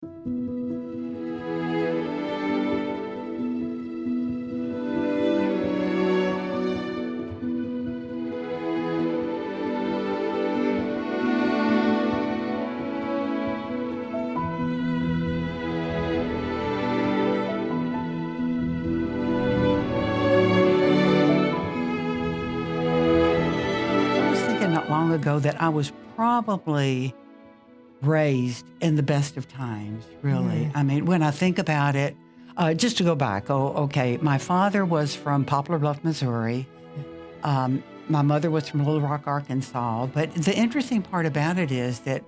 I was thinking not long ago that I was probably raised in the best of times, really. I mean, when I think about it, just to go back, okay, my father was from Poplar Bluff, Missouri. My mother was from Little Rock, Arkansas. But the interesting part about it is that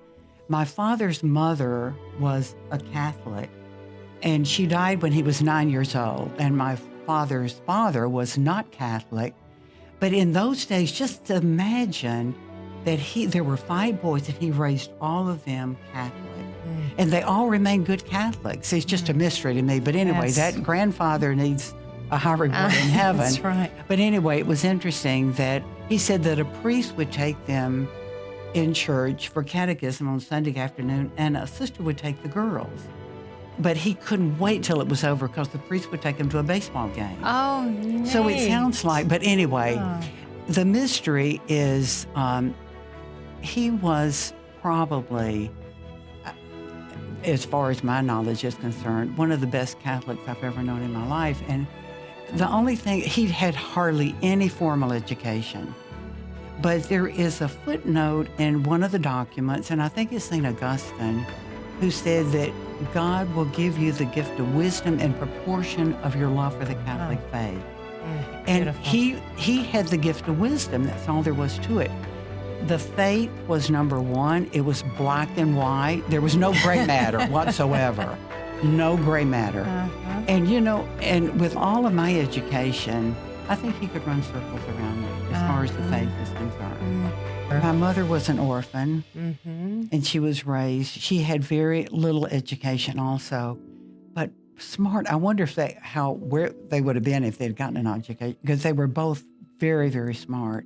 my father's mother was a Catholic, and she died when he was 9 years old. And my father's father was not Catholic. But in those days, just imagine that there were 5 boys and he raised all of them Catholic. And they all remained good Catholics. It's just a mystery to me. But anyway, that grandfather needs a high reward in heaven. That's right. But anyway, it was interesting that he said that a priest would take them in church for catechism on Sunday afternoon, and a sister would take the girls. But he couldn't wait till it was over because the priest would take him to a baseball game. Oh, neat. So it sounds like, but anyway, the mystery is he was probably, as far as my knowledge is concerned, one of the best Catholics I've ever known in my life. And the only thing, he had hardly any formal education. But there is a footnote in one of the documents, and I think it's St. Augustine, who said that God will give you the gift of wisdom in proportion of your love for the Catholic faith. And he had the gift of wisdom. That's all there was to it. The faith was number one. It was black and white. There was no gray matter whatsoever. No gray matter. And, you know, and with all of my education, I think he could run circles around me as far as the faith is concerned. My mother was an orphan, and she was raised. She had very little education also, but smart. I wonder if where they would have been if they'd gotten an education, because they were both very, very smart.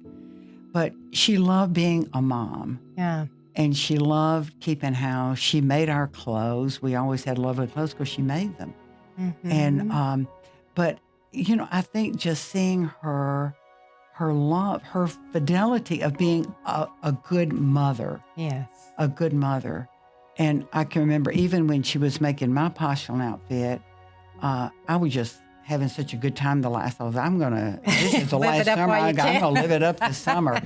But she loved being a mom. Yeah. And she loved keeping house. She made our clothes. We always had lovely clothes because she made them. And but you know, I think just seeing her love, her fidelity of being a good mother. Yes. A good mother. And I can remember even when she was making my postulant outfit, I was just having such a good time the last, this is the last summer, I'm going to live it up this summer.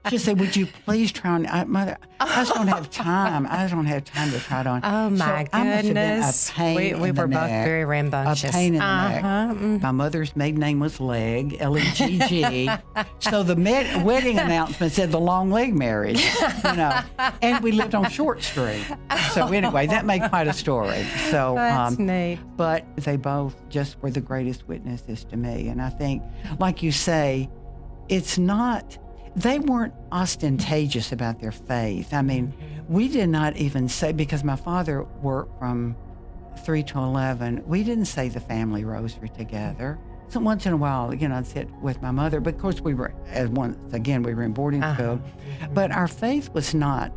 She said, would you please try on, Mother, I just don't have time. I don't have time to try it on. Oh, my goodness. I must have been a pain we were both very rambunctious. A pain in the neck. My mother's maiden name was Leg, L-E-G-G. So the wedding announcement said the long leg marriage, you know. And we lived on Short Street. So anyway, that made quite a story. So, that's neat. But they both just were the greatest witnesses to me. And I think, like you say, they weren't ostentatious about their faith. I mean, we did not even say, because my father worked from 3 to 11, we didn't say the family rosary together. So once in a while, you know, I'd sit with my mother, but of course we were in boarding school. But our faith was not,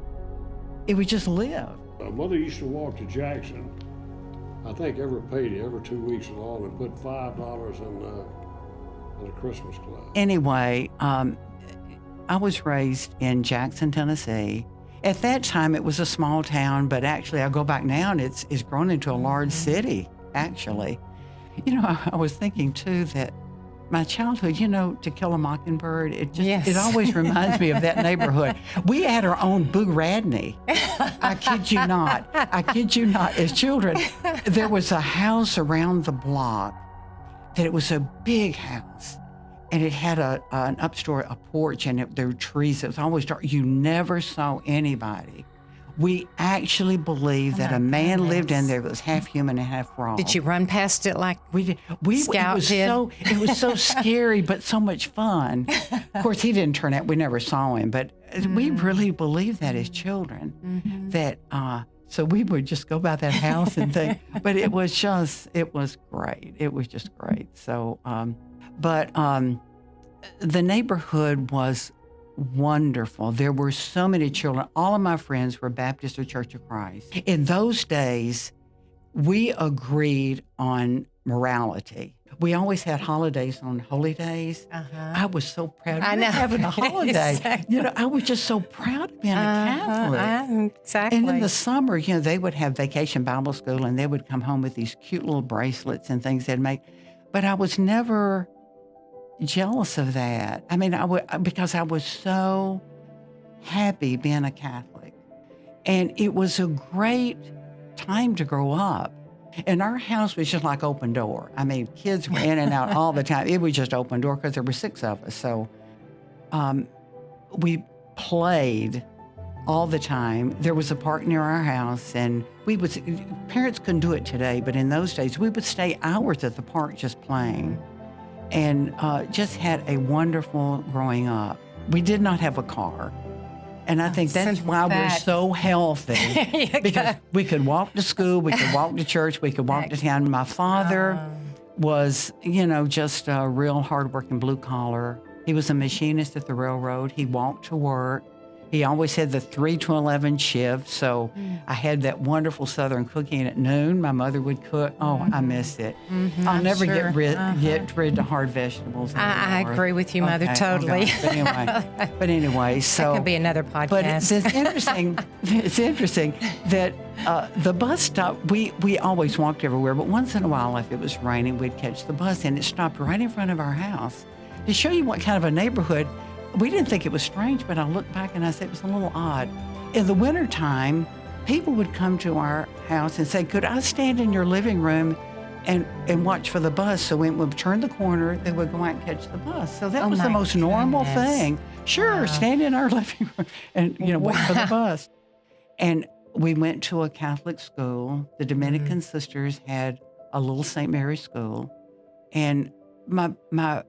it was just lived. My mother used to walk to Jackson, I think every 2 weeks long, and put $5 in a Christmas club. Anyway, I was raised in Jackson, Tennessee. At that time, it was a small town, but actually, I go back now, and it's grown into a large city, actually. You know, I was thinking, too, that my childhood, you know, To Kill a Mockingbird, it always reminds me of that neighborhood. We had our own Boo Radney. I kid you not. As children, there was a house around the block that it was a big house. And it had an upstory, a porch, and there were trees. It was always dark. You never saw anybody. We actually believed that a man lived in there that was half human and half frog. Did you run past it like Scout did? It was so scary, but so much fun. Of course, he didn't turn out. We never saw him, but we really believed that as children. That so we would just go by that house and think. But it was great. It was just great. So. But the neighborhood was wonderful. There were so many children. All of my friends were Baptist or Church of Christ. In those days, we agreed on morality. We always had holidays on holy days. I was so proud of having a holiday. Exactly. I was just so proud of being a Catholic. Exactly. And in the summer, they would have Vacation Bible School, and they would come home with these cute little bracelets and things they'd make. But I was never jealous of that. I mean, because I was so happy being a Catholic. And it was a great time to grow up. And our house was just like open door. I mean, kids were in and out all the time. It was just open door because there were 6 of us. So we played all the time. There was a park near our house, and parents couldn't do it today, but in those days, we would stay hours at the park just playing, and just had a wonderful growing up. We did not have a car. And I think that's why we're so healthy, because we could walk to school, we could walk to church, we could walk to town. My father was, just a real hardworking blue collar. He was a machinist at the railroad. He walked to work. He always had the 3 to 11 shift. So I had that wonderful Southern cooking at noon. My mother would cook. Oh, I miss it. I'll never get rid of hard vegetables. I agree with you, Mother, totally. But anyway, so that could be another podcast. But it's interesting. It's interesting that the bus stop. We always walked everywhere, but once in a while, if it was raining, we'd catch the bus, and it stopped right in front of our house. To show you what kind of a neighborhood. We didn't think it was strange, but I looked back and I said it was a little odd. In the wintertime, people would come to our house and say, could I stand in your living room and watch for the bus? So when we would turn the corner, they would go out and catch the bus. So that was the most normal thing. Sure, stand in our living room and, wait for the bus. And we went to a Catholic school. The Dominican sisters had a little St. Mary's school. And my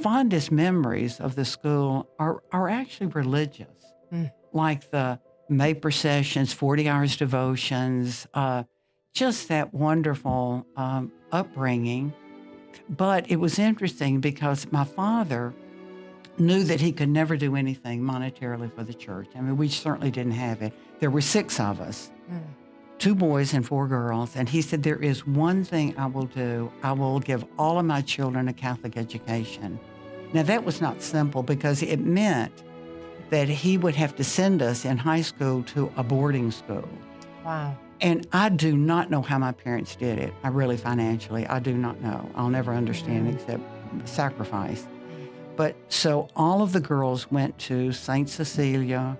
fondest memories of the school are actually religious, like the May processions, 40 hours devotions, just that wonderful upbringing. But it was interesting because my father knew that he could never do anything monetarily for the church. I mean, we certainly didn't have it. There were 6 of us, 2 boys and 4 girls. And he said, there is one thing I will do. I will give all of my children a Catholic education. Now, that was not simple because it meant that he would have to send us in high school to a boarding school. Wow. And I do not know how my parents did it. Financially, I do not know. I'll never understand except sacrifice. But so all of the girls went to St. Cecilia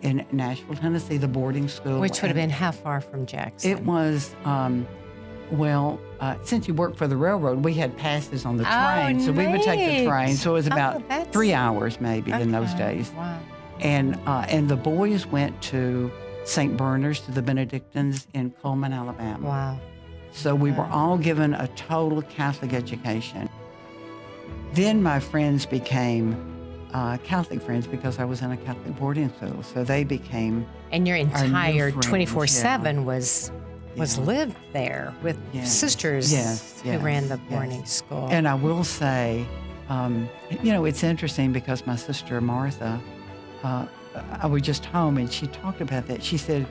in Nashville, Tennessee, the boarding school. Which would have been how far from Jackson? It was, since you worked for the railroad, we had passes on the train. So we would take the train. So it was about 3 hours maybe in those days. Wow. And the boys went to St. Bernard's, to the Benedictines in Coleman, Alabama. Wow. So we were all given a total Catholic education. Then my friends became Catholic friends because I was in a Catholic boarding school. So they became And your entire 24/7 was Yeah. lived there with sisters who ran the boarding school. And I will say, it's interesting because my sister Martha, I was just home and she talked about that. She said,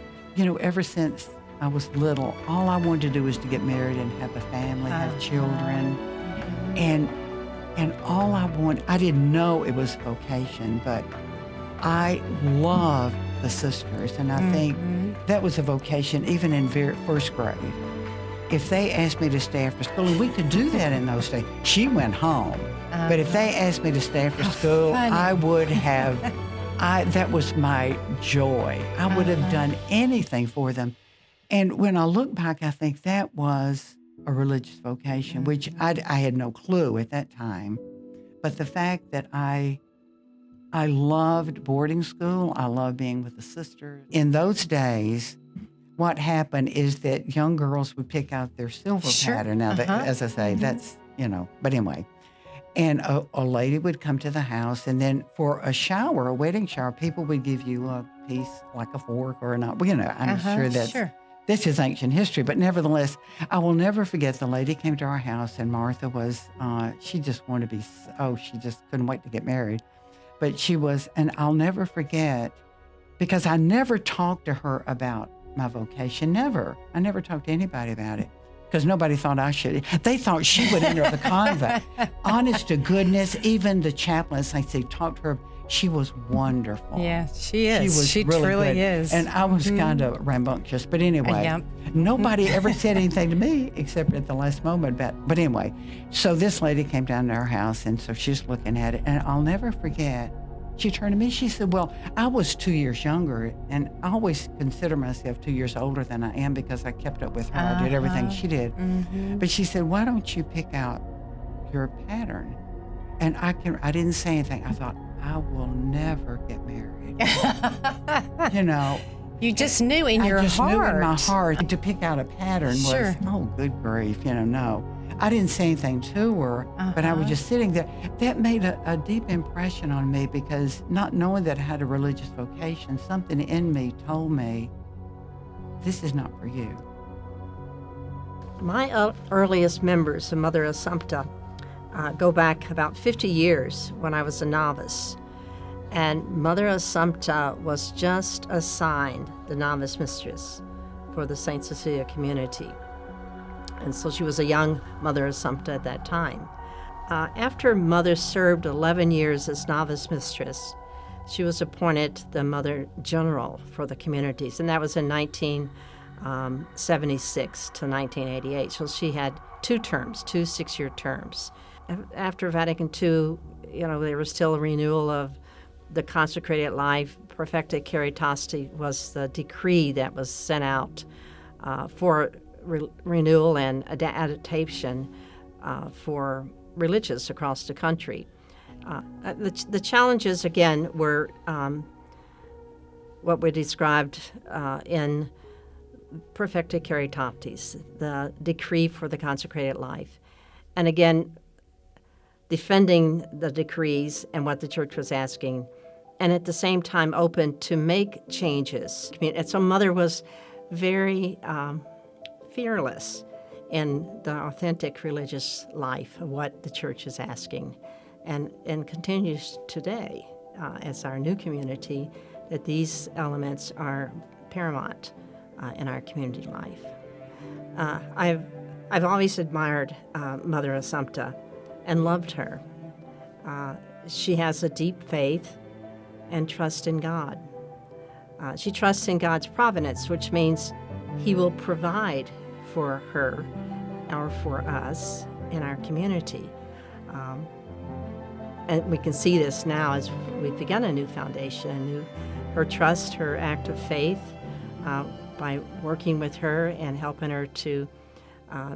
ever since I was little, all I wanted to do was to get married and have a family, have children. And all I didn't know it was vocation, but I loved the sisters. And I think that was a vocation even in first grade. If they asked me to stay after school, and we could do that in those days, she went home. But if they asked me to stay after school, I would have, that was my joy. I would have done anything for them. And when I look back, I think that was a religious vocation, which I had no clue at that time. But the fact that I loved boarding school, I loved being with the sisters. In those days, what happened is that young girls would pick out their silver pattern. Now, as I say, that's, but anyway. And a lady would come to the house, and then for a shower, a wedding shower, people would give you a piece, like a fork or an, I'm sure that's, this is ancient history, but nevertheless, I will never forget the lady came to our house, and Martha was, she just wanted to be, she just couldn't wait to get married. But she was, and I'll never forget, because I never talked to her about my vocation. Never. I never talked to anybody about it because nobody thought I should. They thought she would enter the convent. Honest to goodness, even the chaplains, like they talked to her, she was wonderful. Yeah, she is. She really truly good. is. And I was kind of rambunctious. But anyway, nobody ever said anything to me except at the last moment. But anyway, so this lady came down to our house, and so she's looking at it. And I'll never forget, she turned to me, she said, well, I was 2 years younger, and I always consider myself 2 years older than I am because I kept up with her. I did everything she did. But she said, why don't you pick out your pattern? And I didn't say anything. I thought, I will never get married. You know. You just knew in your heart. I just knew in my heart. To pick out a pattern was, oh, good grief, no. I didn't say anything to her, but I was just sitting there. That made a deep impression on me because not knowing that I had a religious vocation, something in me told me, this is not for you. My earliest members of Mother Assumpta go back about 50 years when I was a novice. And Mother Assumpta was just assigned the novice mistress for the St. Cecilia community. And so she was a young Mother Assumpta at that time. After Mother served 11 years as novice mistress, she was appointed the Mother General for the communities, and that was in 1976 to 1988. So she had 2 6-year terms. After Vatican II, there was still a renewal of the consecrated life. Perfecta Caritasti was the decree that was sent out for renewal and adaptation for religious across the country. The challenges, again, were what we described in Perfecta Caritatis, the decree for the consecrated life. And again, defending the decrees and what the church was asking, and at the same time open to make changes. And so Mother was very fearless in the authentic religious life of what the church is asking, and continues today as our new community, that these elements are paramount in our community life. I've always admired Mother Assumpta and loved her. She has a deep faith and trust in God. She trusts in God's providence, which means He will provide for her or for us in our community. And we can see this now as we've begun a new foundation, her trust, her act of faith, by working with her and helping her to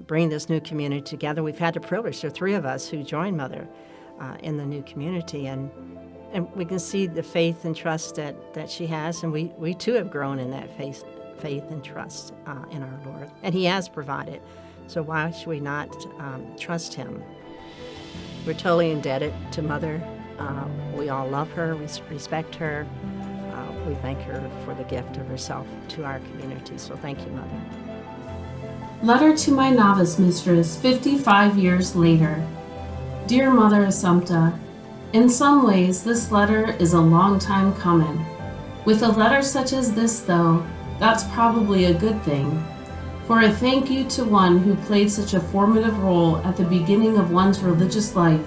bring this new community together. We've had the privilege, there are 3 of us who joined Mother in the new community, and we can see the faith and trust that she has, and we too have grown in that faith and trust in our Lord. And He has provided, so why should we not trust Him? We're totally indebted to Mother. We all love her, we respect her. We thank her for the gift of herself to our community, so thank you, Mother. Letter to my novice mistress 55 years later. Dear Mother Assumpta, in some ways this letter is a long time coming. With a letter such as this, though, that's probably a good thing. For a thank you to one who played such a formative role at the beginning of one's religious life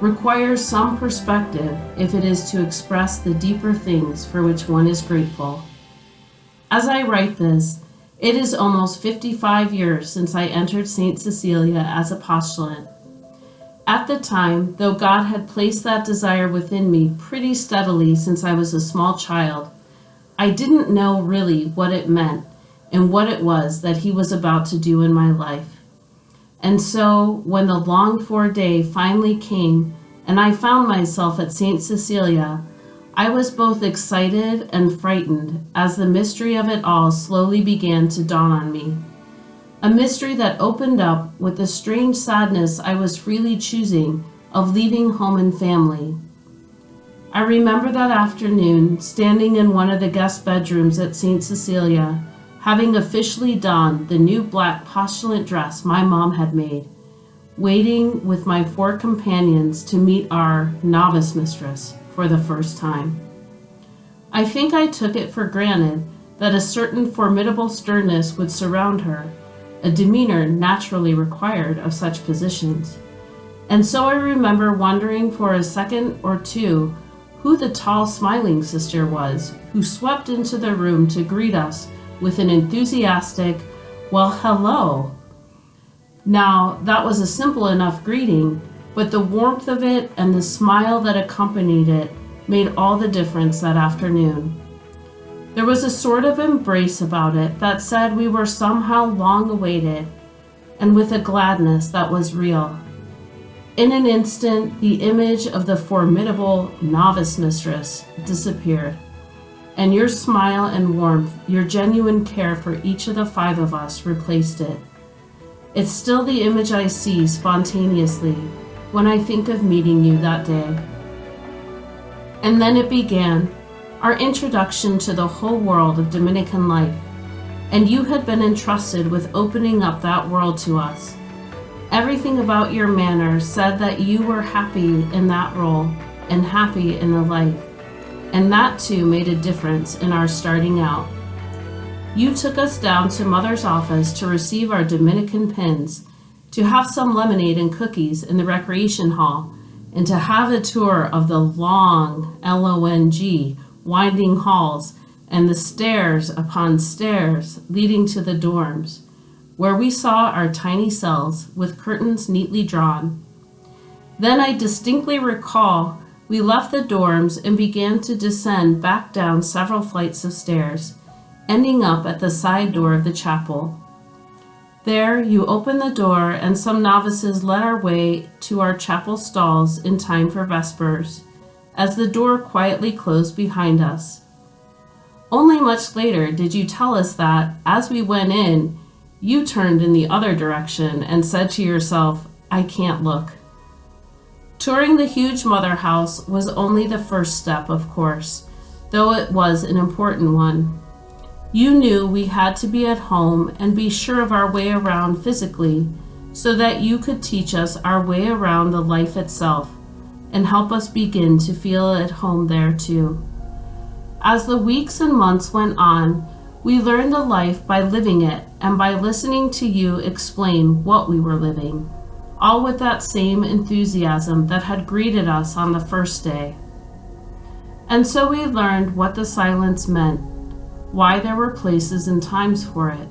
requires some perspective if it is to express the deeper things for which one is grateful. As I write this, it is almost 55 years since I entered St. Cecilia as a postulant. At the time, though God had placed that desire within me pretty steadily since I was a small child, I didn't know really what it meant and what it was that He was about to do in my life. And so, when the longed-for day finally came and I found myself at St. Cecilia, I was both excited and frightened as the mystery of it all slowly began to dawn on me. A mystery that opened up with the strange sadness I was freely choosing of leaving home and family. I remember that afternoon, standing in one of the guest bedrooms at St. Cecilia, having officially donned the new black postulant dress my mom had made, waiting with my 4 companions to meet our novice mistress for the first time. I think I took it for granted that a certain formidable sternness would surround her, a demeanor naturally required of such positions. And so I remember wondering for a second or two who the tall, smiling sister was who swept into the room to greet us with an enthusiastic, "Well, hello." Now, that was a simple enough greeting, but the warmth of it and the smile that accompanied it made all the difference that afternoon. There was a sort of embrace about it that said we were somehow long awaited, and with a gladness that was real. In an instant, the image of the formidable novice mistress disappeared, and your smile and warmth, your genuine care for each of the 5 of us replaced it. It's still the image I see spontaneously when I think of meeting you that day. And then it began, our introduction to the whole world of Dominican life, and you had been entrusted with opening up that world to us. Everything about your manner said that you were happy in that role and happy in the life, and that too made a difference in our starting out. You took us down to Mother's office to receive our Dominican pins, to have some lemonade and cookies in the recreation hall, and to have a tour of the long, long, winding halls and the stairs upon stairs leading to the dorms, where we saw our tiny cells with curtains neatly drawn. Then I distinctly recall we left the dorms and began to descend back down several flights of stairs, ending up at the side door of the chapel. There you opened the door and some novices led our way to our chapel stalls in time for Vespers, as the door quietly closed behind us. Only much later did you tell us that, as we went in, you turned in the other direction and said to yourself, "I can't look." Touring the huge mother house was only the first step, of course, though it was an important one. You knew we had to be at home and be sure of our way around physically so that you could teach us our way around the life itself and help us begin to feel at home there too. As the weeks and months went on, we learned the life by living it and by listening to you explain what we were living, all with that same enthusiasm that had greeted us on the first day. And so we learned what the silence meant, why there were places and times for it,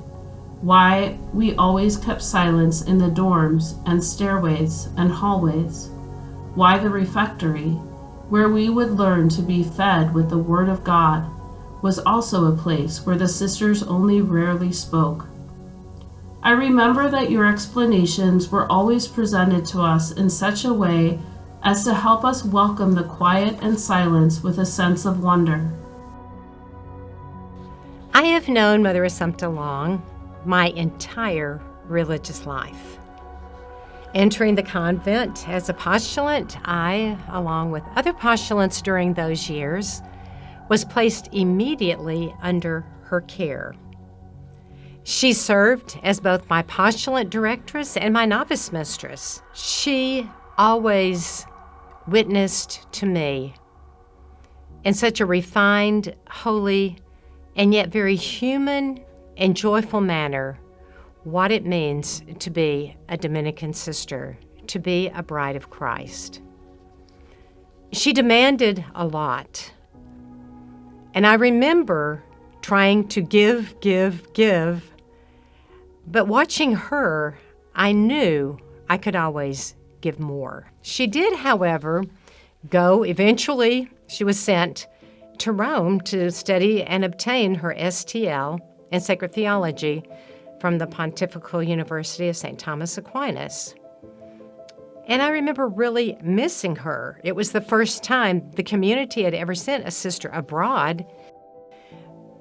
why we always kept silence in the dorms and stairways and hallways, why the refectory, where we would learn to be fed with the Word of God, was also a place where the sisters only rarely spoke. I remember that your explanations were always presented to us in such a way as to help us welcome the quiet and silence with a sense of wonder. I have known Mother Assumpta long, my entire religious life. Entering the convent as a postulant, I, along with other postulants during those years, was placed immediately under her care. She served as both my postulant directress and my novice mistress. She always witnessed to me in such a refined, holy, and yet very human and joyful manner what it means to be a Dominican sister, to be a bride of Christ. She demanded a lot. And I remember trying to give, but watching her, I knew I could always give more. She did, however, go. Eventually, she was sent to Rome to study and obtain her STL in Sacred Theology from the Pontifical University of St. Thomas Aquinas. And I remember really missing her. It was the first time the community had ever sent a sister abroad.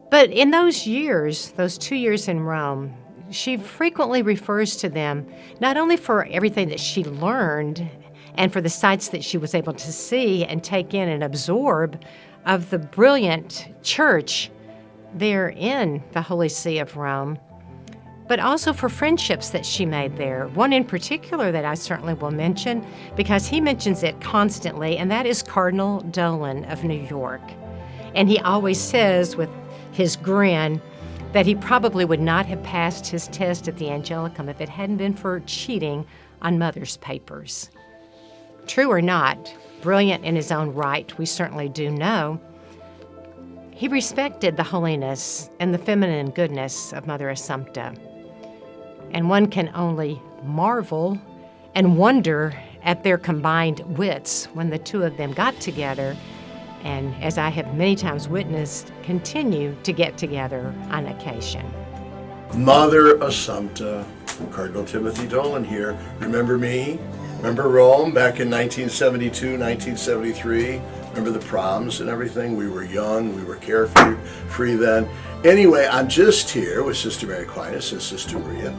But in those years, those 2 years in Rome, she frequently refers to them not only for everything that she learned and for the sights that she was able to see and take in and absorb of the brilliant church there in the Holy See of Rome, but also for friendships that she made there. One in particular that I certainly will mention because he mentions it constantly, and that is Cardinal Dolan of New York. And he always says with his grin, that he probably would not have passed his test at the Angelicum if it hadn't been for cheating on Mother's papers. True or not, brilliant in his own right, we certainly do know, he respected the holiness and the feminine goodness of Mother Assumpta. And one can only marvel and wonder at their combined wits when the two of them got together, and as I have many times witnessed, continue to get together on occasion. Mother Assumpta, Cardinal Timothy Dolan here. Remember me? Remember Rome back in 1972, 1973? Remember the proms and everything? We were young, we were carefree then. Anyway, I'm just here with Sister Mary Aquinas and Sister Maria.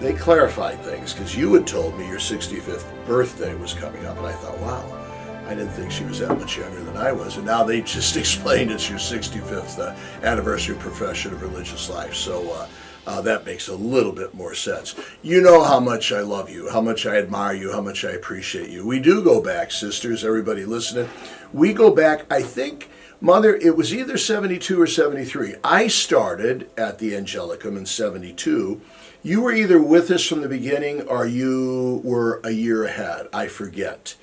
They clarified things because you had told me your 65th birthday was coming up, and I thought, wow, I didn't think she was that much younger than I was. And now they just explained it's your 65th anniversary of profession of religious life. So that makes a little bit more sense. You know how much I love you, how much I admire you, how much I appreciate you. We do go back, sisters, everybody listening. We go back, I think, Mother, it was either 72 or 73. I started at the Angelicum in 72. You were either with us from the beginning or you were a year ahead. I forget.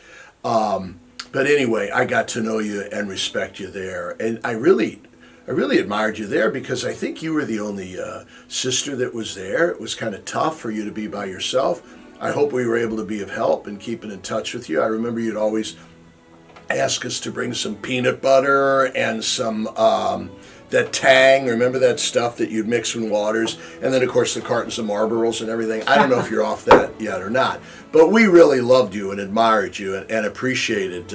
But anyway, I got to know you and respect you there. And I really admired you there because I think you were the only sister that was there. It was kind of tough for you to be by yourself. I hope we were able to be of help and keeping in touch with you. I remember you'd always ask us to bring some peanut butter and some that tang. Remember that stuff that you'd mix in waters? And then, of course, the cartons of Marlboros and everything. I don't know if you're off that yet or not. But we really loved you and admired you and appreciated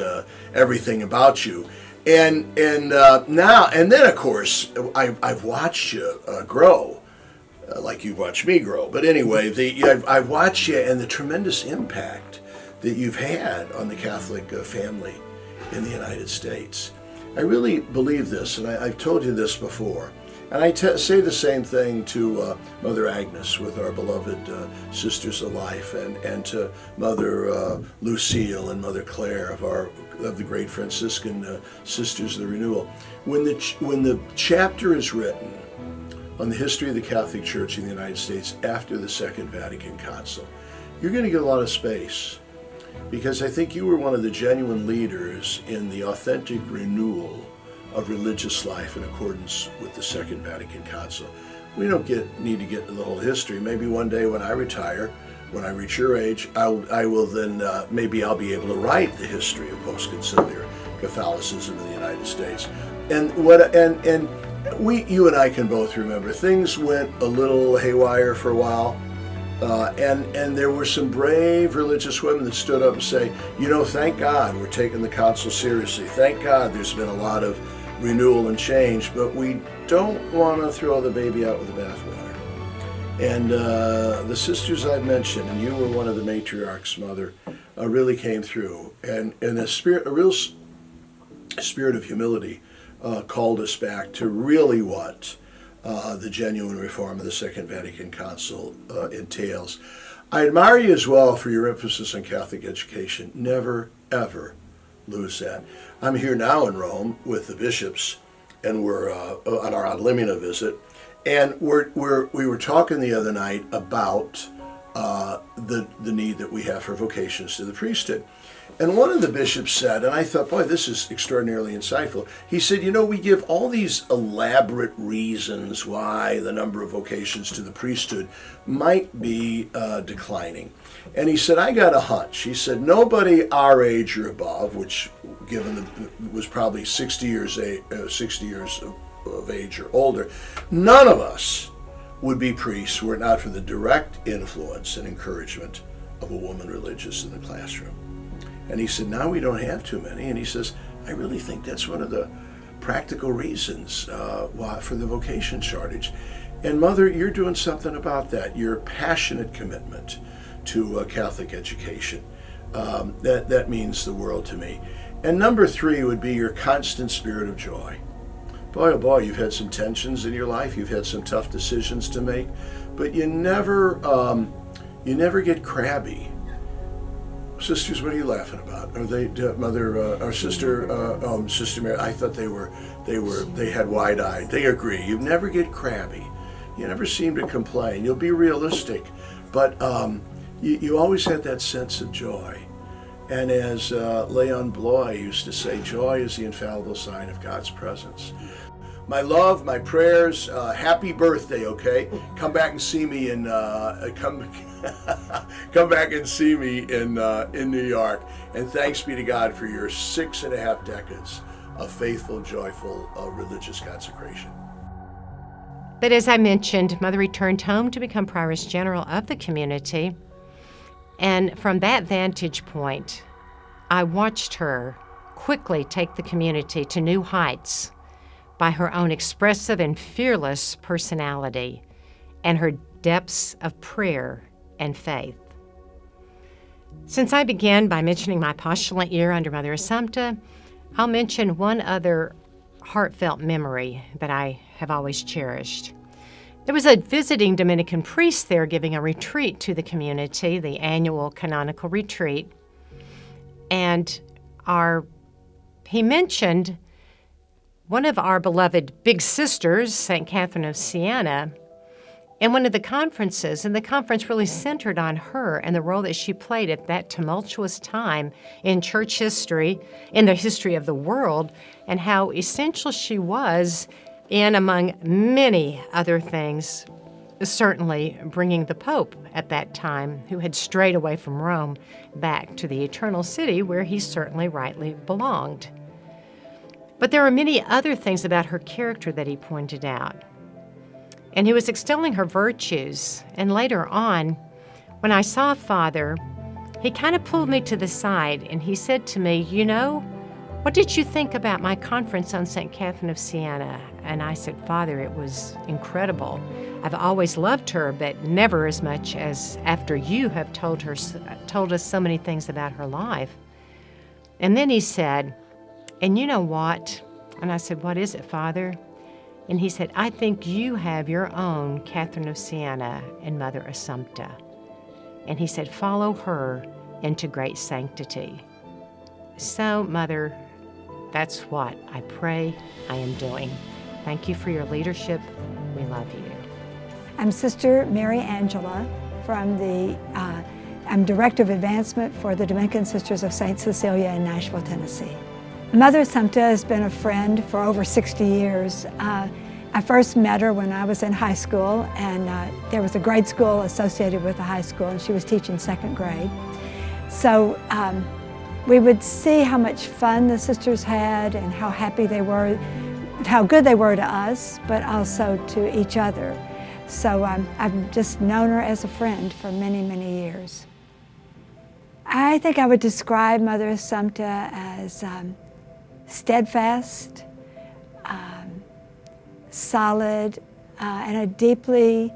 everything about you. And now, and then, of course, I've watched you grow, like you've watched me grow. But anyway, I've watched you and the tremendous impact that you've had on the Catholic family in the United States. I really believe this, and I've told you this before, and I say the same thing to Mother Agnes with our beloved Sisters of Life, and to Mother Lucille and Mother Claire of the great Franciscan Sisters of the Renewal. When the chapter is written on the history of the Catholic Church in the United States after the Second Vatican Council, you're going to get a lot of space. Because I think you were one of the genuine leaders in the authentic renewal of religious life in accordance with the Second Vatican Council. We don't need to get into the whole history. Maybe one day when I retire, when I reach your age, I will then, maybe I'll be able to write the history of post-conciliar Catholicism in the United States. And you and I can both remember, things went a little haywire for a while. And there were some brave religious women that stood up and say, thank God we're taking the council seriously. Thank God there's been a lot of renewal and change, but we don't want to throw the baby out with the bathwater. And the sisters I've mentioned, and you were one of the matriarchs, Mother, really came through. And a real spirit of humility called us back to really what the genuine reform of the Second Vatican Council entails. I admire you as well for your emphasis on Catholic education. Never, ever lose that. I'm here now in Rome with the bishops, and we're on our Ad Limina visit, and we were talking the other night about the need that we have for vocations to the priesthood. And one of the bishops said, and I thought, boy, this is extraordinarily insightful. He said, we give all these elaborate reasons why the number of vocations to the priesthood might be declining. And he said, I got a hunch. He said, nobody our age or above, which was probably 60 years of age or older, none of us would be priests were it not for the direct influence and encouragement of a woman religious in the classroom. And he said, now we don't have too many. And he says, I really think that's one of the practical reasons for the vocation shortage. And Mother, you're doing something about that. Your passionate commitment to Catholic education, that means the world to me. And number 3 would be your constant spirit of joy. Boy, oh boy, you've had some tensions in your life. You've had some tough decisions to make, but you never get crabby. Sisters, what are you laughing about? Are they Mother, our sister, Sister Mary? I thought they had wide-eyed. They agree. You never get crabby. You never seem to complain. You'll be realistic, but you always had that sense of joy. And as Leon Bloy used to say, joy is the infallible sign of God's presence. My love, my prayers, happy birthday, okay? Come back and see me in come back and see me in New York. And thanks be to God for your 6.5 decades of faithful, joyful, religious consecration. But as I mentioned, Mother returned home to become Prioress General of the community. And from that vantage point, I watched her quickly take the community to new heights by her own expressive and fearless personality and her depths of prayer and faith. Since I began by mentioning my postulant year under Mother Assumpta, I'll mention one other heartfelt memory that I have always cherished. There was a visiting Dominican priest there giving a retreat to the community, the annual canonical retreat, and he mentioned one of our beloved big sisters, St. Catherine of Siena, in one of the conferences, and the conference really centered on her and the role that she played at that tumultuous time in church history, in the history of the world, and how essential she was in, among many other things, certainly bringing the Pope at that time, who had strayed away from Rome, back to the Eternal City where he certainly rightly belonged. But there are many other things about her character that he pointed out. And he was extolling her virtues. And later on, when I saw Father, he kind of pulled me to the side and he said to me, "You know, what did you think about my conference on St. Catherine of Siena?" And I said, "Father, it was incredible. I've always loved her, but never as much as after you have told us so many things about her life." And then he said, "And you know what?" And I said, "What is it, Father?" And he said, "I think you have your own Catherine of Siena and Mother Assumpta." And he said, "Follow her into great sanctity." So, Mother, that's what I pray I am doing. Thank you for your leadership. We love you. I'm Sister Mary Angela from I'm Director of Advancement for the Dominican Sisters of St. Cecilia in Nashville, Tennessee. Mother Assumpta has been a friend for over 60 years. I first met her when I was in high school, and there was a grade school associated with the high school, and she was teaching 2nd grade. So we would see how much fun the sisters had and how happy they were, how good they were to us, but also to each other. So I've just known her as a friend for many, many years. I think I would describe Mother Assumpta as steadfast, solid, and a deeply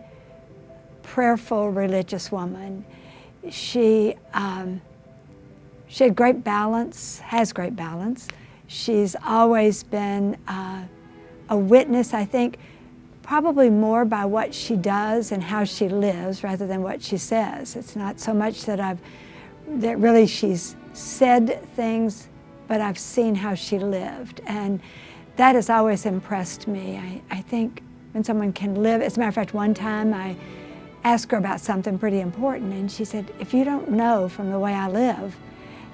prayerful religious woman. She had great balance, has great balance. She's always been a witness, I think, probably more by what she does and how she lives rather than what she says. It's not so much that really she's said things, but I've seen how she lived. And that has always impressed me. I think when someone can live, as a matter of fact, one time I asked her about something pretty important, and she said, "If you don't know from the way I live,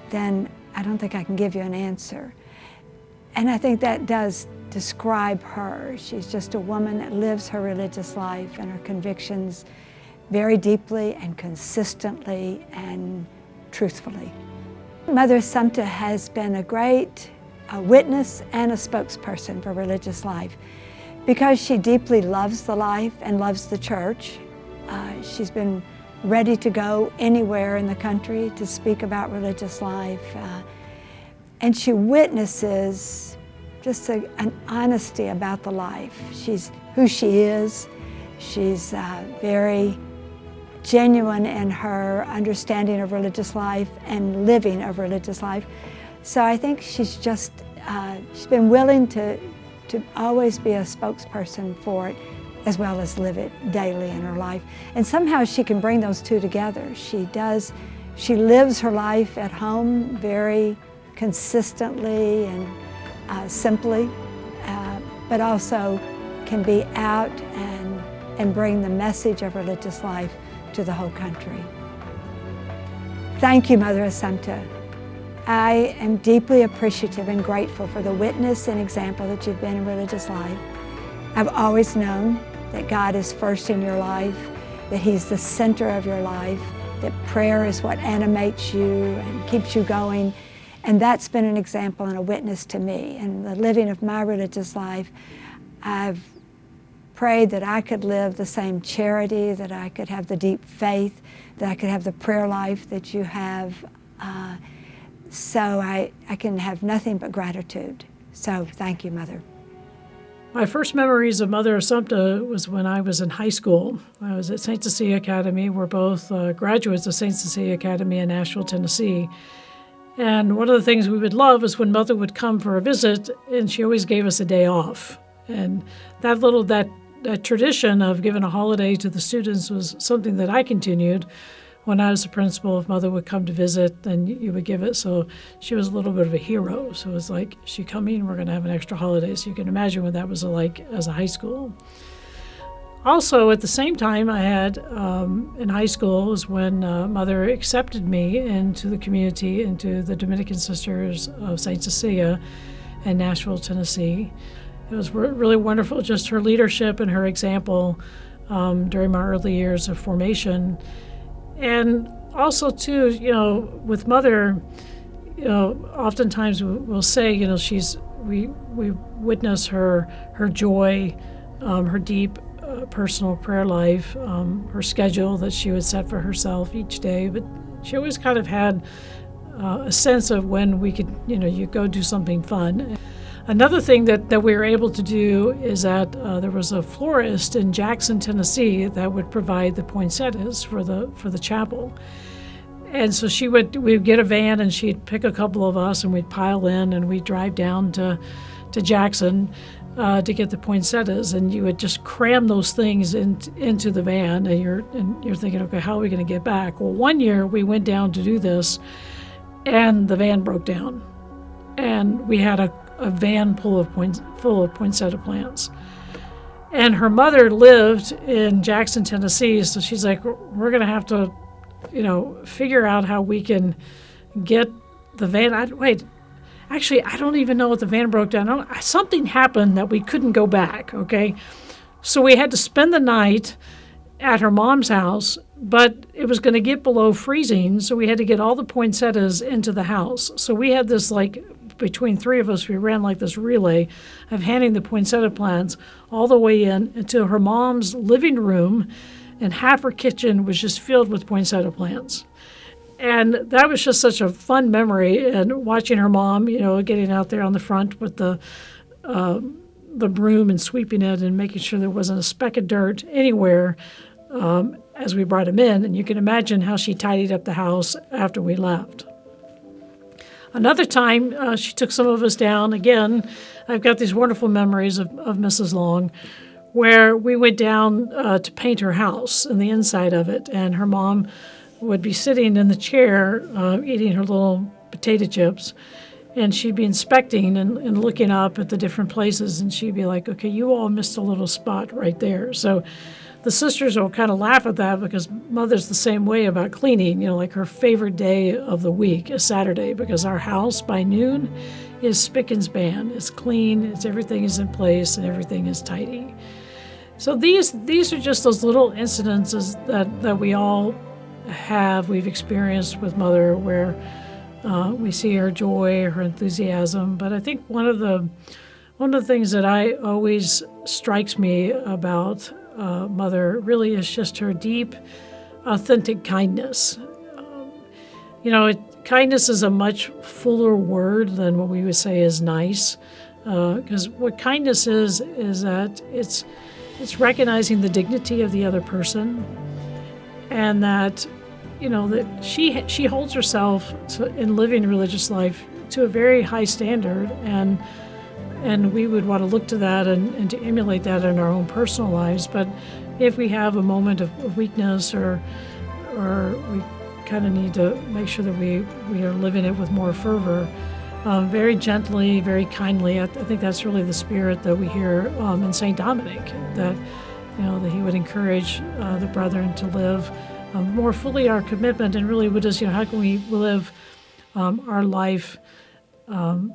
then I don't think I can give you an answer." And I think that does describe her. She's just a woman that lives her religious life and her convictions very deeply and consistently and truthfully. Mother Assumpta has been a great witness and a spokesperson for religious life. Because she deeply loves the life and loves the church, she's been ready to go anywhere in the country to speak about religious life. And she witnesses just an honesty about the life. She's who she is. She's very genuine in her understanding of religious life and living of religious life. So I think she's just, she's been willing to always be a spokesperson for it as well as live it daily in her life. And somehow she can bring those two together. She does She lives her life at home very consistently and simply, but also can be out and bring the message of religious life to the whole country. Thank you, Mother Assumpta. I am deeply appreciative and grateful for the witness and example that you've been in religious life. I've always known that God is first in your life, that He's the center of your life, that prayer is what animates you and keeps you going. And that's been an example and a witness to me. In the living of my religious life, I've prayed that I could live the same charity, that I could have the deep faith, that I could have the prayer life that you have. So I can have nothing but gratitude. So thank you, Mother. My first memories of Mother Assumpta was when I was in high school. I was at St. Cecilia Academy. We're both graduates of St. Cecilia Academy in Nashville, Tennessee. And one of the things we would love is when Mother would come for a visit, and she always gave us a day off. And that tradition of giving a holiday to the students was something that I continued. When I was the principal, if Mother would come to visit, then you would give it. So she was a little bit of a hero. So it was like, is she coming? We're going to have an extra holiday. So you can imagine what that was like as a high school. Also, at the same time, I had in high school was when Mother accepted me into the community, into the Dominican Sisters of St. Cecilia in Nashville, Tennessee. It was really wonderful, just her leadership and her example during my early years of formation. And also, too, with Mother, oftentimes we'll say, we witness her joy, her deep personal prayer life, her schedule that she would set for herself each day. But she always kind of had a sense of when we could, you go do something fun. Another thing that we were able to do is that there was a florist in Jackson, Tennessee, that would provide the poinsettias for the chapel. And so we'd get a van and she'd pick a couple of us and we'd pile in and we'd drive down to Jackson to get the poinsettias, and you would just cram those things into the van, and you're thinking, okay, how are we going to get back? Well, one year we went down to do this, and the van broke down, and we had a van full of poinsettia plants. And her mother lived in Jackson, Tennessee, so she's like, we're going to have to, figure out how we can get the van. Actually, I don't even know if the van broke down. Something happened that we couldn't go back, okay? So we had to spend the night at her mom's house, but it was going to get below freezing, so we had to get all the poinsettias into the house. So we had this, between three of us, we ran this relay of handing the poinsettia plants all the way into her mom's living room, and half her kitchen was just filled with poinsettia plants. And that was just such a fun memory, and watching her mom, getting out there on the front with the broom and sweeping it and making sure there wasn't a speck of dirt anywhere as we brought them in. And you can imagine how she tidied up the house after we left. Another time, she took some of us down. Again, I've got these wonderful memories of Mrs. Long, where we went down to paint her house and the inside of it. And her mom would be sitting in the chair eating her little potato chips, and she'd be inspecting and looking up at the different places, and she'd be like, okay, you all missed a little spot right there. So the sisters will kind of laugh at that, because Mother's the same way about cleaning. Her favorite day of the week is Saturday, because our house by noon is spick and span. It's clean, everything is in place, and everything is tidy. So these are just those little incidences that we all we've experienced with Mother, where we see her joy, her enthusiasm. But I think one of the things that always strikes me about Mother really is just her deep, authentic kindness. Kindness is a much fuller word than what we would say is nice, because what kindness is that it's recognizing the dignity of the other person, and that that she holds herself in living religious life to a very high standard, and we would want to look to that and to emulate that in our own personal lives. But if we have a moment of weakness or we kind of need to make sure that we are living it with more fervor. Very gently, very kindly. I think that's really the spirit that we hear in St. Dominic, that that he would encourage the brethren to live more fully our commitment, and really would just, how can we live our life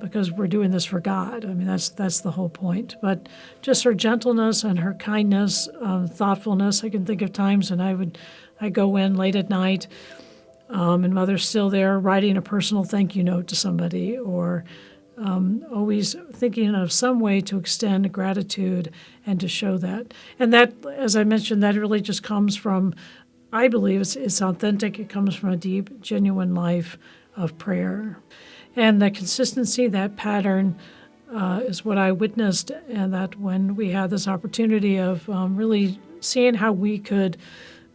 because we're doing this for God. I mean, that's the whole point. But just her gentleness and her kindness, thoughtfulness. I can think of times when I go in late at night, and Mother's still there writing a personal thank you note to somebody, or always thinking of some way to extend gratitude and to show that. And that, as I mentioned, that really just comes from, I believe it's authentic. It comes from a deep, genuine life of prayer. And that consistency, that pattern is what I witnessed, and that when we had this opportunity of really seeing how we could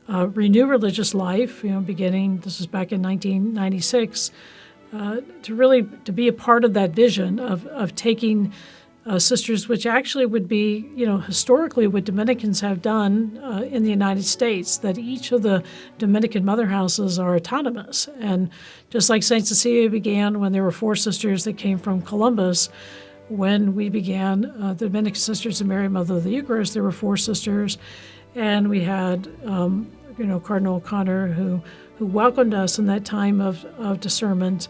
renew religious life, beginning, this was back in 1996, to be a part of that vision of taking sisters, which actually would be, historically what Dominicans have done in the United States, that each of the Dominican mother houses are autonomous. And just like St. Cecilia began when there were 4 sisters that came from Columbus, when we began the Dominican Sisters of Mary, Mother of the Eucharist, there were 4 sisters. And we had, Cardinal O'Connor, who welcomed us in that time of discernment.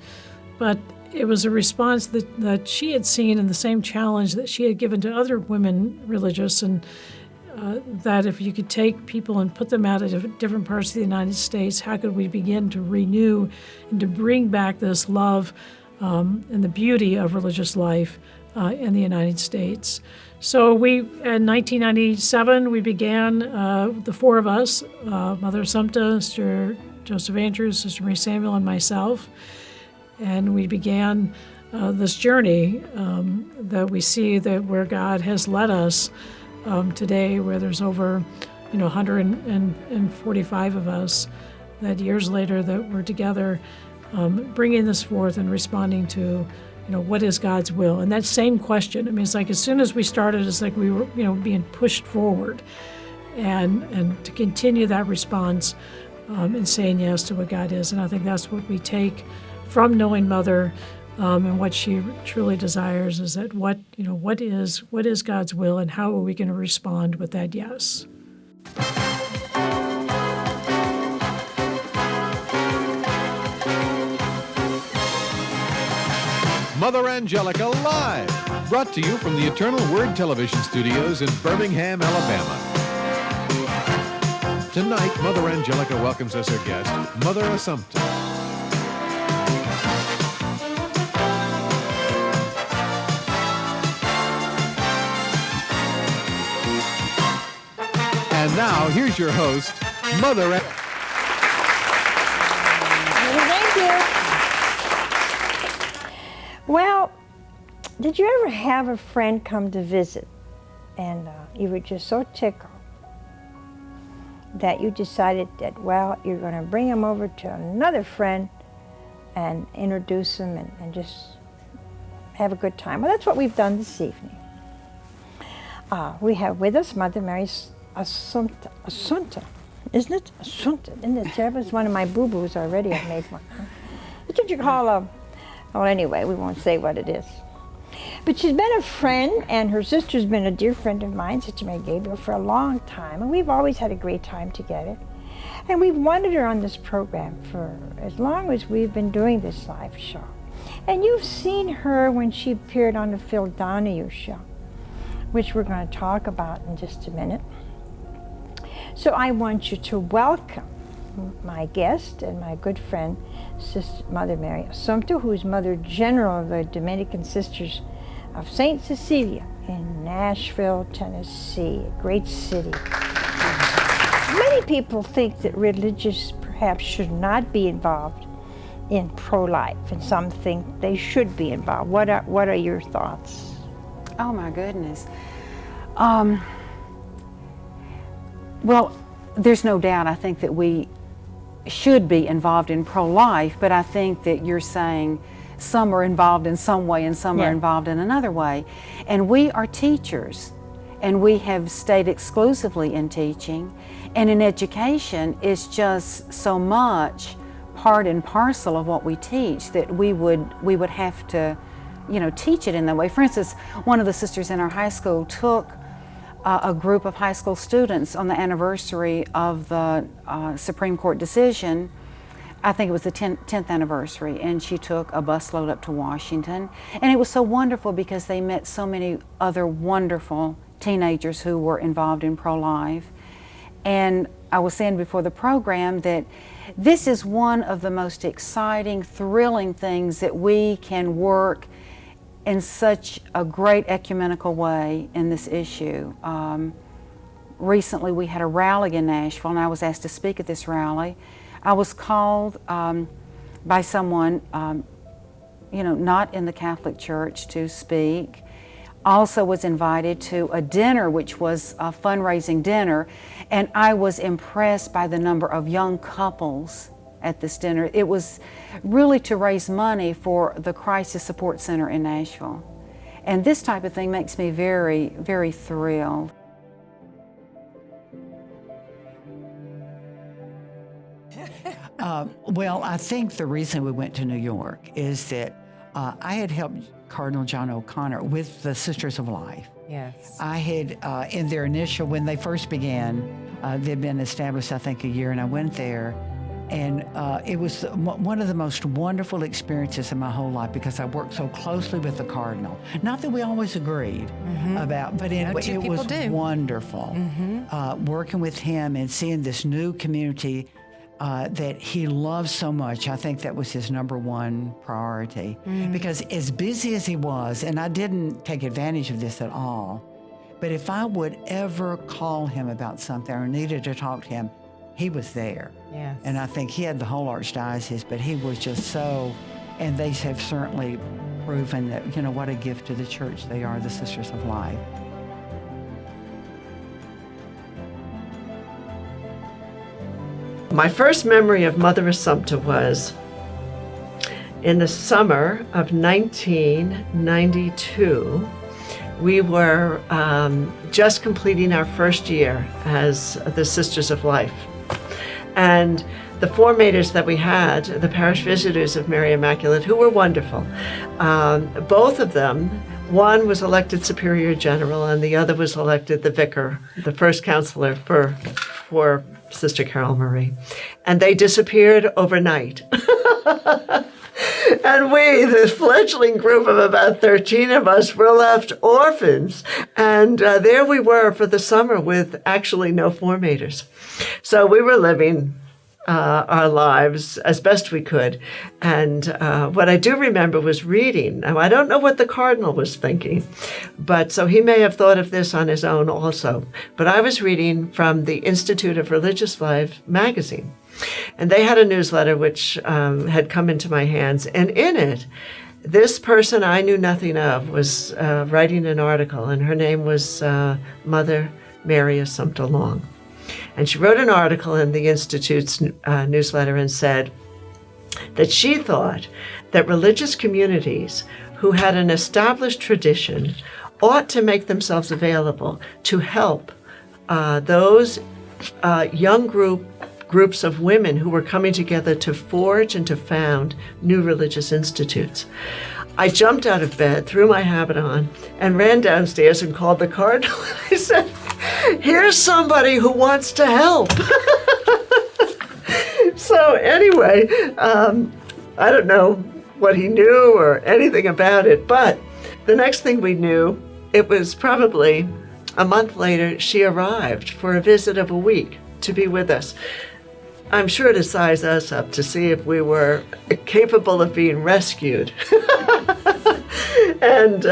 But it was a response that she had seen, and the same challenge that she had given to other women religious, and that if you could take people and put them out at different parts of the United States, how could we begin to renew and to bring back this love and the beauty of religious life in the United States? So in 1997, we began, the 4 of us, Mother Assumpta, Sister Joseph Andrews, Sister Marie Samuel, and myself. And we began this journey that we see that where God has led us today, where there's over 145 of us, that years later that we're together bringing this forth and responding to what is God's will? And that same question, it's like as soon as we started, it's like we were being pushed forward and to continue that response and saying yes to what God is. And I think that's what we take from knowing Mother and what she truly desires, is that what is God's will, and how are we going to respond with that yes? Mother Angelica Live, brought to you from the Eternal Word Television Studios in Birmingham, Alabama. Tonight, Mother Angelica welcomes as her guest, Mother Assumpta. And now, here's your host, Mother. Thank you. Well, did you ever have a friend come to visit and you were just so tickled that you decided that, well, you're going to bring him over to another friend and introduce him and just have a good time? Well, that's what we've done this evening. We have with us Mother Mary Assumpta, isn't it? Assumpta, isn't it terrible? It's one of my boo-boos already. I made one. That's what you call a, well, anyway, we won't say what it is. But she's been a friend, and her sister's been a dear friend of mine, Sister Mary Gabriel, for a long time, and we've always had a great time together. And we've wanted her on this program for as long as we've been doing this live show. And you've seen her when she appeared on the Phil Donahue show, which we're going to talk about in just a minute. So I want you to welcome my guest and my good friend, Sister Mother Mary Assumpta, who is Mother General of the Dominican Sisters of St. Cecilia in Nashville, Tennessee, a great city. Many people think that religious perhaps should not be involved in pro-life, and some think they should be involved. What are your thoughts? Oh my goodness. Well, there's no doubt, I think that we should be involved in pro-life, but I think that you're saying some are involved in some way and some are involved in another way. And we are teachers, and we have stayed exclusively in teaching, and in education it's just so much part and parcel of what we teach, that we would have to, teach it in that way. For instance, one of the sisters in our high school took a group of high school students on the anniversary of the Supreme Court decision. I think it was the 10th anniversary, and she took a busload up to Washington. And it was so wonderful because they met so many other wonderful teenagers who were involved in pro-life. And I was saying before the program that this is one of the most exciting, thrilling things that we can work in such a great ecumenical way in this issue. Recently we had a rally in Nashville, and I was asked to speak at this rally. I was called by someone, not in the Catholic Church, to speak. Also was invited to a dinner, which was a fundraising dinner, and I was impressed by the number of young couples at this dinner. It was really to raise money for the Crisis Support Center in Nashville. And this type of thing makes me very, very thrilled. Well, I think the reason we went to New York is that I had helped Cardinal John O'Connor with the Sisters of Life. Yes. I had, in their initial, when they first began, they'd been established, I think, a year, and I went there. And it was one of the most wonderful experiences in my whole life because I worked so closely with the Cardinal. Not that we always agreed about, but it was wonderful working with him and seeing this new community that he loves so much. I think that was his number one priority. Because as busy as he was, and I didn't take advantage of this at all, but if I would ever call him about something or needed to talk to him, he was there. Yes. And I think he had the whole archdiocese, but he was just so, and they have certainly proven that, what a gift to the church they are, the Sisters of Life. My first memory of Mother Assumpta was in the summer of 1992. We were just completing our first year as the Sisters of Life. And the formators that we had, the parish visitors of Mary Immaculate, who were wonderful, both of them, one was elected Superior General and the other was elected the vicar, the first counselor for Sister Carol Marie. And they disappeared overnight. And we, this fledgling group of about 13 of us, were left orphans. And there we were for the summer with actually no formators. So we were living our lives as best we could. And what I do remember was reading. Now, I don't know what the Cardinal was thinking, but so he may have thought of this on his own also. But I was reading from the Institute of Religious Life magazine. And they had a newsletter which had come into my hands. And in it, this person I knew nothing of was writing an article, and her name was Mother Mary Assumpta Long. And she wrote an article in the Institute's newsletter and said that she thought that religious communities who had an established tradition ought to make themselves available to help those young groups of women who were coming together to forge and to found new religious institutes. I jumped out of bed, threw my habit on, and ran downstairs and called the Cardinal. I said, "Here's somebody who wants to help." So anyway, I don't know what he knew or anything about it, but the next thing we knew, it was probably a month later, she arrived for a visit of a week to be with us. I'm sure to size us up to see if we were capable of being rescued. And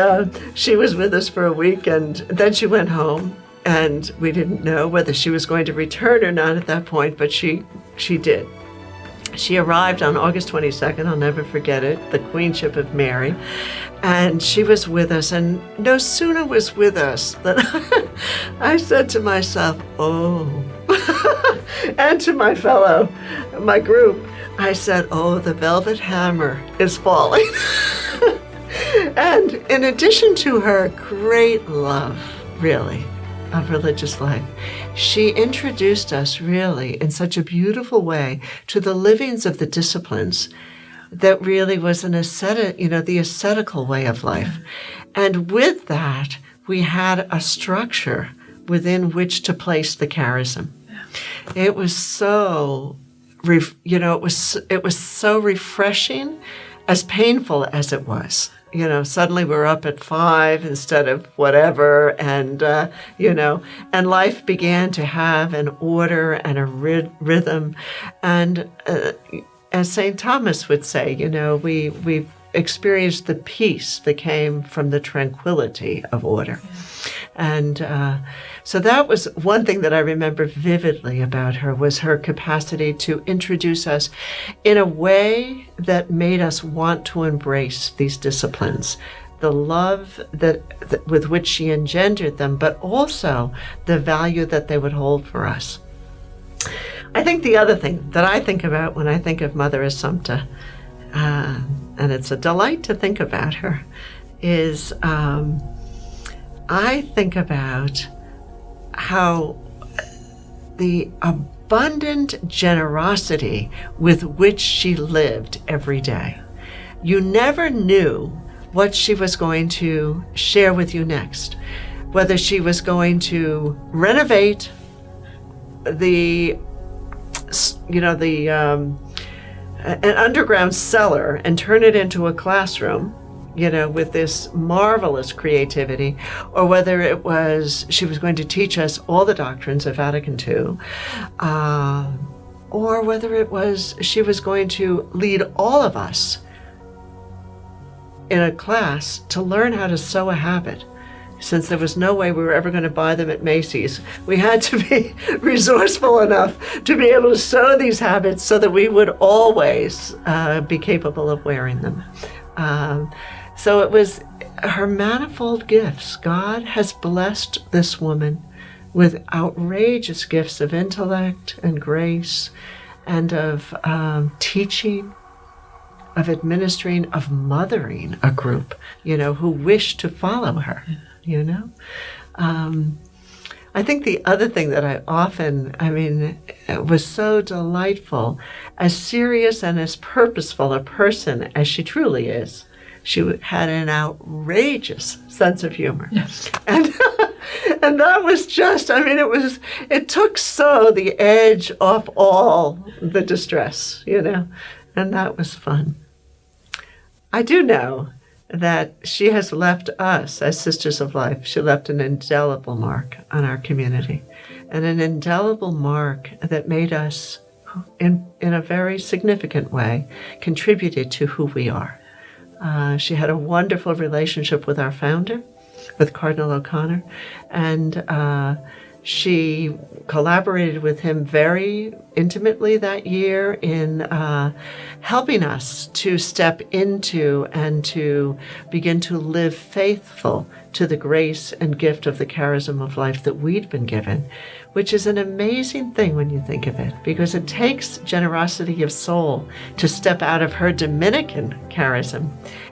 she was with us for a week, and then she went home, and we didn't know whether she was going to return or not at that point, but she did. She arrived on August 22nd, I'll never forget it, the Queenship of Mary, and she was with us, and no sooner was with us than I said to myself, oh, and to my group, I said, oh, the velvet hammer is falling. And in addition to her great love, really, of religious life. She introduced us really in such a beautiful way to the livings of the disciplines that really was an ascetic, the ascetical way of life. And with that, we had a structure within which to place the charism. It was so, it was so refreshing, as painful as it was. Suddenly we're up at 5 instead of whatever, and and life began to have an order and a rhythm, and as St. Thomas would say, we experienced the peace that came from the tranquility of order. And so that was one thing that I remember vividly about her, was her capacity to introduce us in a way that made us want to embrace these disciplines. The love that with which she engendered them, but also the value that they would hold for us. I think the other thing that I think about when I think of Mother Assumpta, and it's a delight to think about her, is I think about how the abundant generosity with which she lived every day. You never knew what she was going to share with you next, whether she was going to renovate an underground cellar and turn it into a classroom, with this marvelous creativity, or whether it was she was going to teach us all the doctrines of Vatican II, or whether it was she was going to lead all of us in a class to learn how to sew a habit. Since there was no way we were ever going to buy them at Macy's, we had to be resourceful enough to be able to sew these habits so that we would always be capable of wearing them. So it was her manifold gifts. God has blessed this woman with outrageous gifts of intellect and grace, and of teaching, of administering, of mothering a group, who wished to follow her, I think the other thing that it was so delightful, as serious and as purposeful a person as she truly is, she had an outrageous sense of humor. Yes. And that was just, it took so the edge off all the distress, and that was fun. I do know that she has left us as Sisters of Life, she left an indelible mark on our community, and an indelible mark that made us, in a very significant way, contributed to who we are. She had a wonderful relationship with our founder, with Cardinal O'Connor, and she collaborated with him very intimately that year in helping us to step into and to begin to live faithful to the grace and gift of the charism of life that we'd been given, which is an amazing thing when you think of it, because it takes generosity of soul to step out of her Dominican charism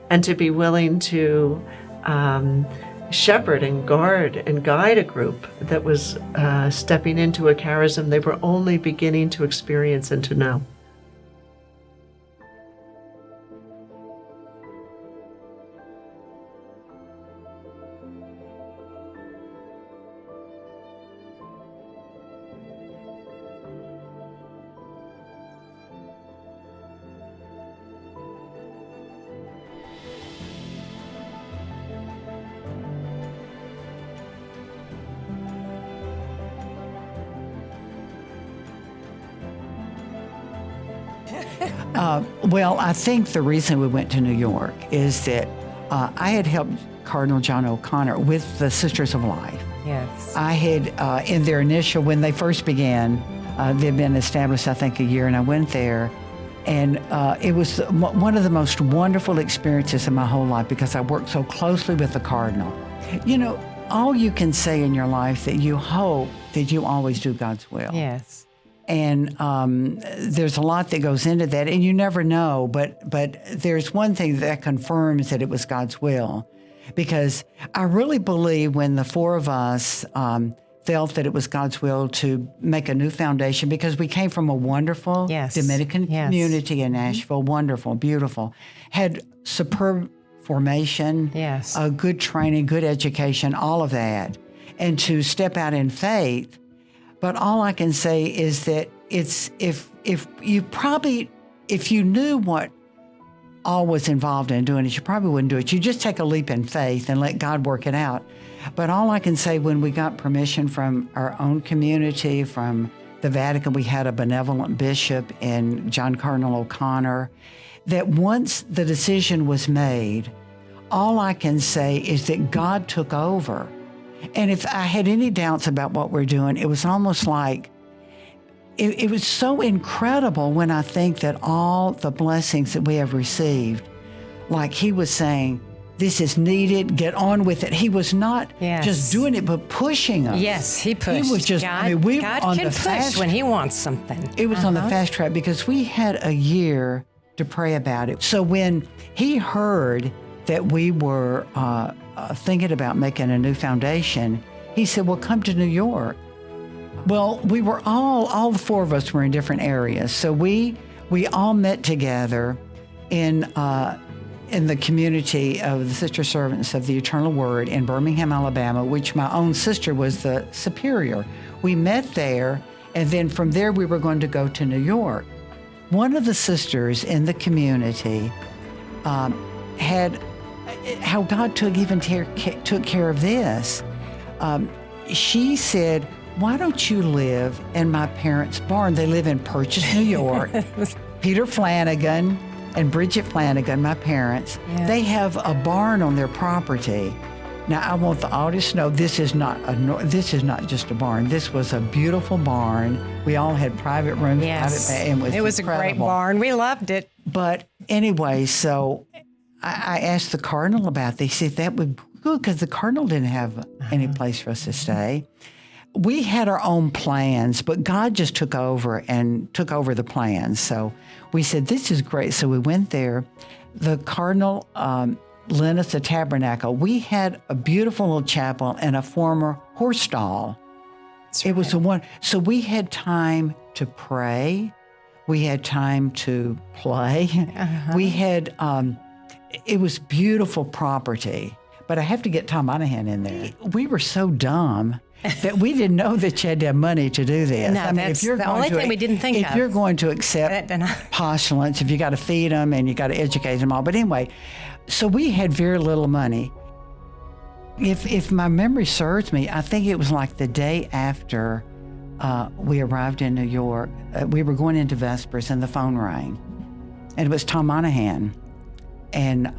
and to be willing to shepherd and guard and guide a group that was stepping into a charism they were only beginning to experience and to know. Well, I think the reason we went to New York is that I had helped Cardinal John O'Connor with the Sisters of Life. Yes. I had, in their initial, when they first began, they'd been established, I think, a year, and I went there. And it was one of the most wonderful experiences in my whole life because I worked so closely with the Cardinal. All you can say in your life that you hope that you always do God's will. Yes. And there's a lot that goes into that, and you never know. But there's one thing that confirms that it was God's will, because I really believe when the four of us felt that it was God's will to make a new foundation because we came from a wonderful Dominican community in Nashville, wonderful, beautiful, had superb formation, a good training, good education, all of that, and to step out in faith. But all I can say is that it's if you knew what all was involved in doing it, you probably wouldn't do it. You just take a leap in faith and let God work it out. But all I can say, when we got permission from our own community, from the Vatican, we had a benevolent bishop in John Cardinal O'Connor, that once the decision was made, all I can say is that God took over. And if I had any doubts about what we're doing, it was almost like, it was so incredible when I think that all the blessings that we have received, like he was saying, this is needed, get on with it. He was not just doing it, but pushing us. Yes, he pushed. He was just, God, God on can the push fast, when he wants something. It was on the fast track because we had a year to pray about it. So when he heard that we were thinking about making a new foundation, he said, well, come to New York. Well, we were all the four of us were in different areas. So we all met together in the community of the Sister Servants of the Eternal Word in Birmingham, Alabama, which my own sister was the superior. We met there, and then from there we were going to go to New York. One of the sisters in the community had how God took care of this. She said, why don't you live in my parents' barn? They live in Purchase, New York. Peter Flanagan and Bridget Flanagan, my parents, they have a barn on their property. Now, I want the audience to know this is not just a barn. This was a beautiful barn. We all had private rooms. It was a great barn. We loved it. But anyway, so I asked the Cardinal about this. He said that would be good because the Cardinal didn't have any place for us to stay. We had our own plans, but God just took over the plans. So we said, this is great. So we went there. The Cardinal lent us a tabernacle. We had a beautiful little chapel and a former horse stall. It was the one. So we had time to pray. We had time to play. We had, it was beautiful property. But I have to get Tom Monahan in there. We were so dumb that we didn't know that you had to have money to do this. No, that's the only thing we didn't think of. If you're going to accept postulants, if you got to feed them and you got to educate them all. But anyway, so we had very little money. If my memory serves me, I think it was like the day after we arrived in New York. We were going into Vespers and the phone rang. And it was Tom Monahan. And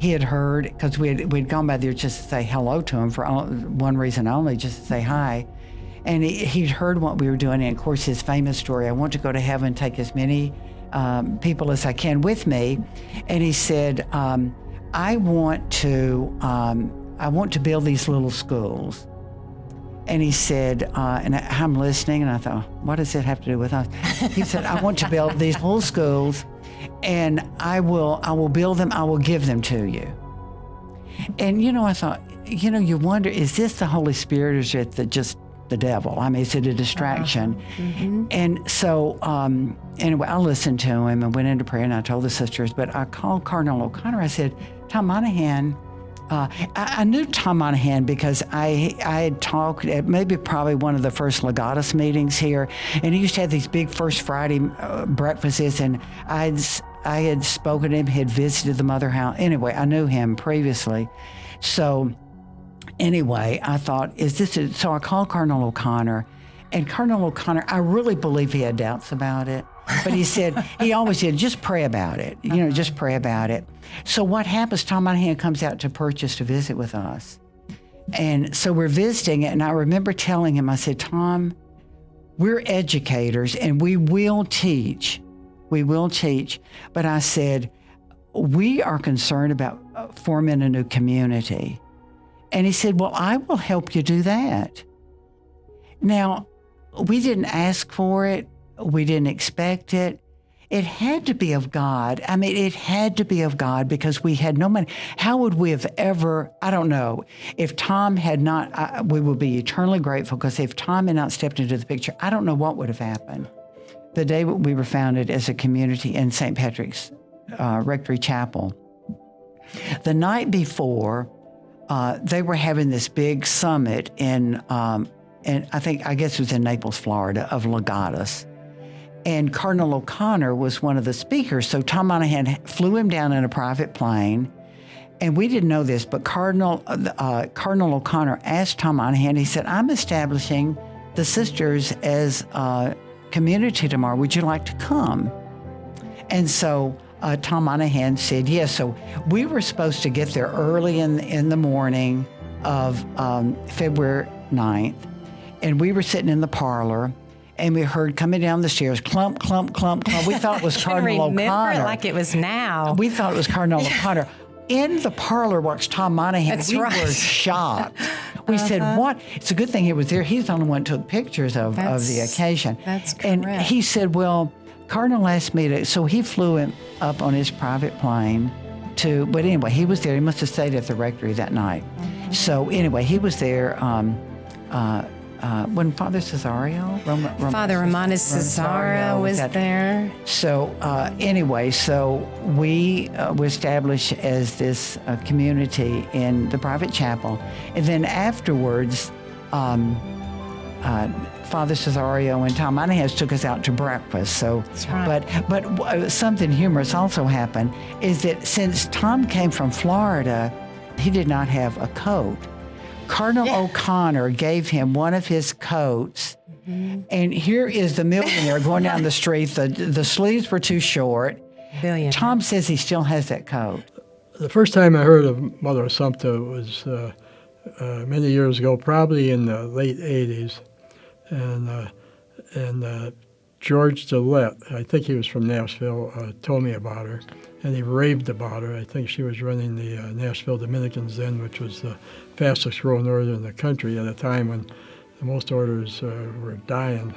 he had heard, because we'd gone by there just to say hello to him for one reason only, just to say hi. And he'd heard what we were doing. And of course, his famous story, I want to go to heaven, take as many people as I can with me. And he said, I want to build these little schools. And he said, and I'm listening, and I thought, what does it have to do with us? He said, I want to build these little schools, and I will build them, I will give them to you. And, I thought, you wonder, is this the Holy Spirit or is it just the devil? I mean, is it a distraction? And so, anyway, I listened to him and went into prayer, and I told the sisters, but I called Cardinal O'Connor. I said, Tom Monahan, I knew Tom Monahan because I had talked at probably one of the first Legatus meetings here, and he used to have these big First Friday breakfasts, and I had spoken to him, had visited the Mother House. Anyway, I knew him previously. So anyway, I thought, so I called Cardinal O'Connor, and Cardinal O'Connor, I really believe he had doubts about it. But he said, he always said, just pray about it. Just pray about it. So what happens, Tom Monahan comes out to Purchase to visit with us. And so we're visiting it, and I remember telling him, I said, Tom, we're educators, and we will teach. We will teach. But I said, we are concerned about forming a new community. And he said, well, I will help you do that. Now, we didn't ask for it. We didn't expect it. it had to be of God. I mean, it had to be of God because we had no money. How would we have ever, I don't know, if Tom had not, we would be eternally grateful because if Tom had not stepped into the picture, I don't know what would have happened. The day we were founded as a community in St. Patrick's Rectory Chapel, the night before, they were having this big summit in I guess it was in Naples, Florida, of Legatus. And Cardinal O'Connor was one of the speakers. So Tom Monahan flew him down in a private plane. And we didn't know this, but Cardinal O'Connor asked Tom Monahan, he said, I'm establishing the sisters as a community tomorrow. Would you like to come? And so Tom Monahan said yes. So we were supposed to get there early in the morning of February 9th. And we were sitting in the parlor. And we heard coming down the stairs, clump, clump, clump, clump. We thought it was Cardinal O'Connor. Remember it like it was now. We thought it was Cardinal O'Connor. In the parlor walks Tom Monahan. That's we right. were shocked. We said, what? It's a good thing he was there. He's the only one who took pictures of the occasion. That's correct. And he said, well, Cardinal asked me to, so he flew him up on his private plane but anyway, he was there. He must have stayed at the rectory that night. So anyway, he was there. When Father Cesario, Father Romanus Cesario was there. So anyway, so we were established as this community in the private chapel. And then afterwards, Father Cesario and Tom Monahan took us out to breakfast. So, that's right. But something humorous also happened is that since Tom came from Florida, he did not have a coat. Cardinal O'Connor gave him one of his coats, and here is the millionaire going down the street. The sleeves were too short. Billionaire. Tom says he still has that coat. The first time I heard of Mother Assumpta was many years ago, probably in the late 80s. And George Gillette, I think he was from Nashville, told me about her. And he raved about her. I think she was running the Nashville Dominicans then, which was the fastest growing order in the country at a time when most orders were dying.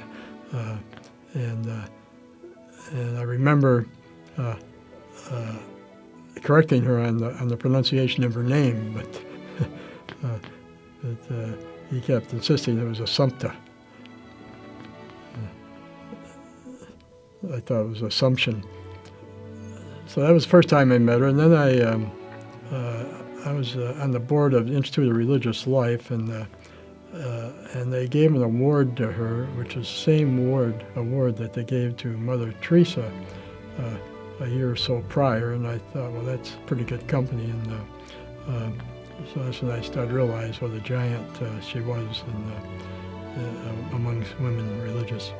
And I remember correcting her on the pronunciation of her name, but he kept insisting it was Assumpta. I thought it was Assumption. So that was the first time I met her, and then I was on the board of the Institute of Religious Life, and they gave an award to her, which is the same award that they gave to Mother Teresa a year or so prior, and I thought, well, that's pretty good company, and so that's when I started to realize what a giant she was amongst women religious.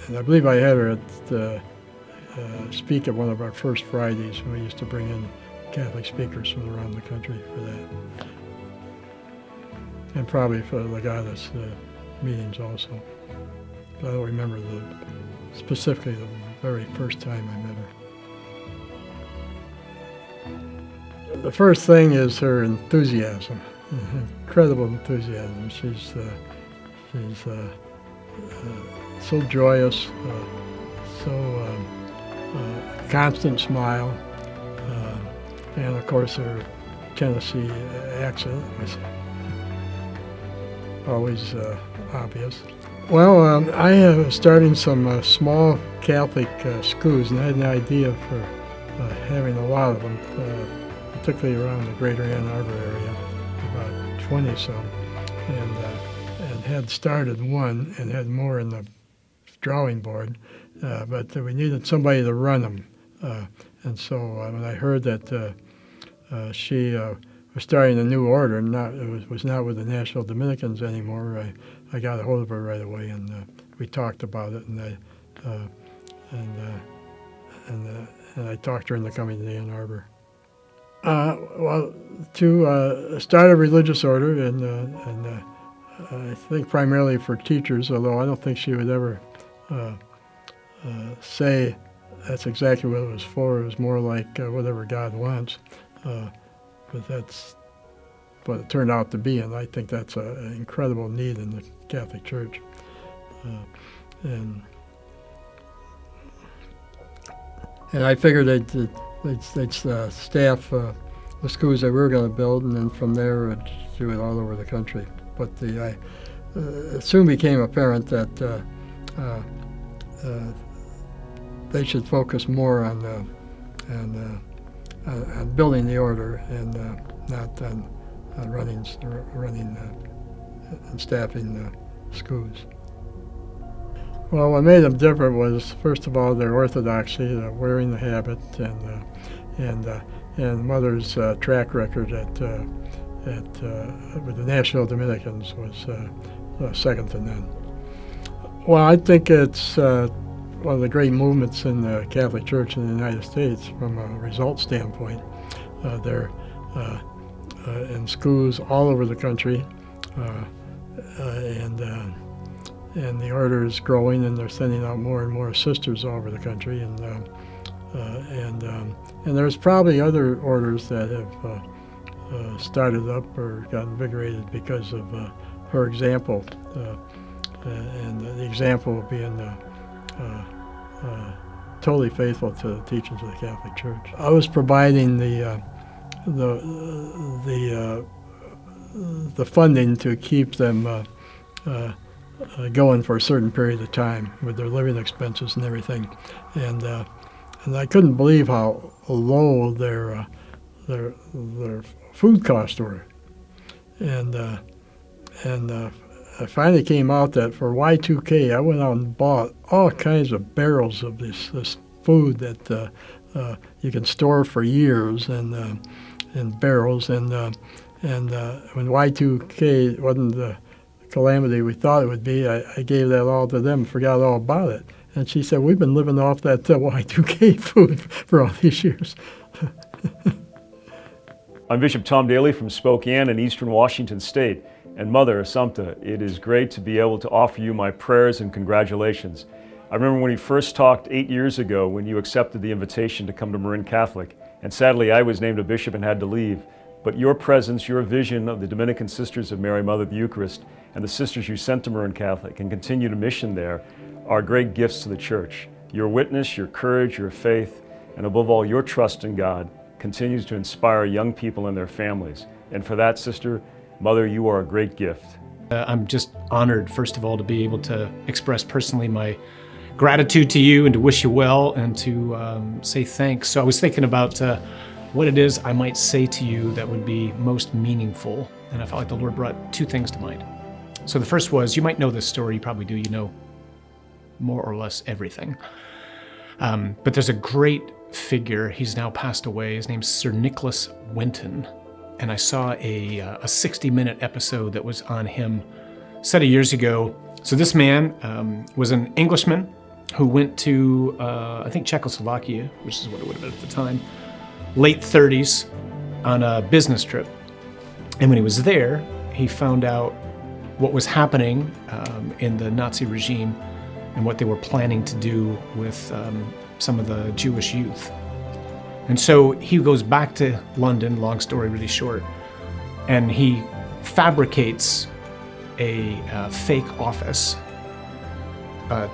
And I believe I had her speak at one of our first Fridays. We used to bring in Catholic speakers from around the country for that. And probably for Legatus meetings also. But I don't remember specifically the very first time I met her. The first thing is her enthusiasm, incredible enthusiasm. She's so joyous, so constant smile, and of course her Tennessee accent was always obvious. Well, I was starting some small Catholic schools, and I had an idea for having a lot of them, particularly around the greater Ann Arbor area, about 20 some, and had started one and had more in the drawing board, but we needed somebody to run them. And so when I heard that she was starting a new order, and was not with the Nashville Dominicans anymore, I got a hold of her right away, and we talked about it, and I talked her into coming to Ann Arbor. Well, to start a religious order, and I think primarily for teachers, although I don't think she would ever say that's exactly what it was for. It was more like whatever God wants. But that's what it turned out to be, and I think that's an incredible need in the Catholic Church. And And I figured they'd staff the schools that we were going to build, and then from there do it all over the country. But it soon became apparent that they should focus more on building the order and not on running and staffing the schools. Well, what made them different was, first of all, their orthodoxy, wearing the habit, and Mother's track record with the National Dominicans was second to none. Well, I think it's one of the great movements in the Catholic Church in the United States from a result standpoint. They're in schools all over the country, and the order is growing, and they're sending out more and more sisters all over the country, and there's probably other orders that have started up or got invigorated because of her example, and the example of being totally faithful to the teachings of the Catholic Church. I was providing the funding to keep them going for a certain period of time with their living expenses and everything, and I couldn't believe how low their food costs were, and it finally came out that for Y2K, I went out and bought all kinds of barrels of this food that you can store for years, and barrels, and when Y2K wasn't the calamity we thought it would be, I gave that all to them, forgot all about it. And she said, "We've been living off that Y2K food for all these years." I'm Bishop Tom Daly from Spokane in Eastern Washington State. And Mother Assumpta, it is great to be able to offer you my prayers and congratulations. I remember when you first talked 8 years ago when you accepted the invitation to come to Marin Catholic. And sadly, I was named a bishop and had to leave. But your presence, your vision of the Dominican Sisters of Mary, Mother of the Eucharist, and the sisters you sent to Marin Catholic and continued a mission there are great gifts to the Church. Your witness, your courage, your faith, and above all, your trust in God continues to inspire young people and their families. And for that, Sister, Mother, you are a great gift. I'm just honored, first of all, to be able to express personally my gratitude to you and to wish you well and to say thanks. So I was thinking about what it is I might say to you that would be most meaningful, and I felt like the Lord brought two things to mind. So the first was, you might know this story, you probably do, you know more or less everything. But there's a great figure, he's now passed away, his name's Sir Nicholas Winton, and I saw a 60-minute episode that was on him set of years ago. So this man was an Englishman who went to, I think, Czechoslovakia, which is what it would have been at the time, late 30s, on a business trip. And when he was there, he found out what was happening in the Nazi regime and what they were planning to do with some of the Jewish youth. And so he goes back to London, long story really short, and he fabricates a fake office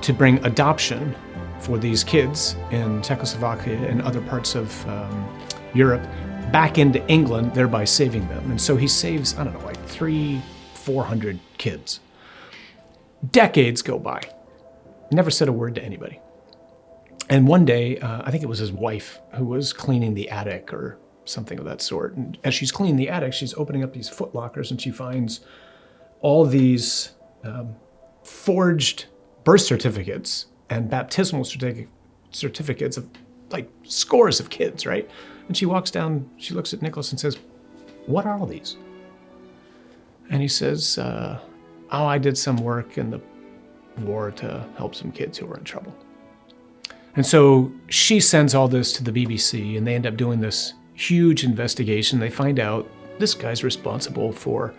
to bring adoption for these kids in Czechoslovakia and other parts of Europe back into England, thereby saving them. And so he saves, I don't know, like 300-400 kids. Decades go by. Never said a word to anybody. And one day, I think it was his wife who was cleaning the attic or something of that sort. And as she's cleaning the attic, she's opening up these foot lockers and she finds all these forged birth certificates and baptismal certificates of like scores of kids, right? And she walks down, she looks at Nicholas and says, "What are all these?" And he says, "Oh, I did some work in the war to help some kids who were in trouble." And so she sends all this to the BBC, and they end up doing this huge investigation. They find out this guy's responsible for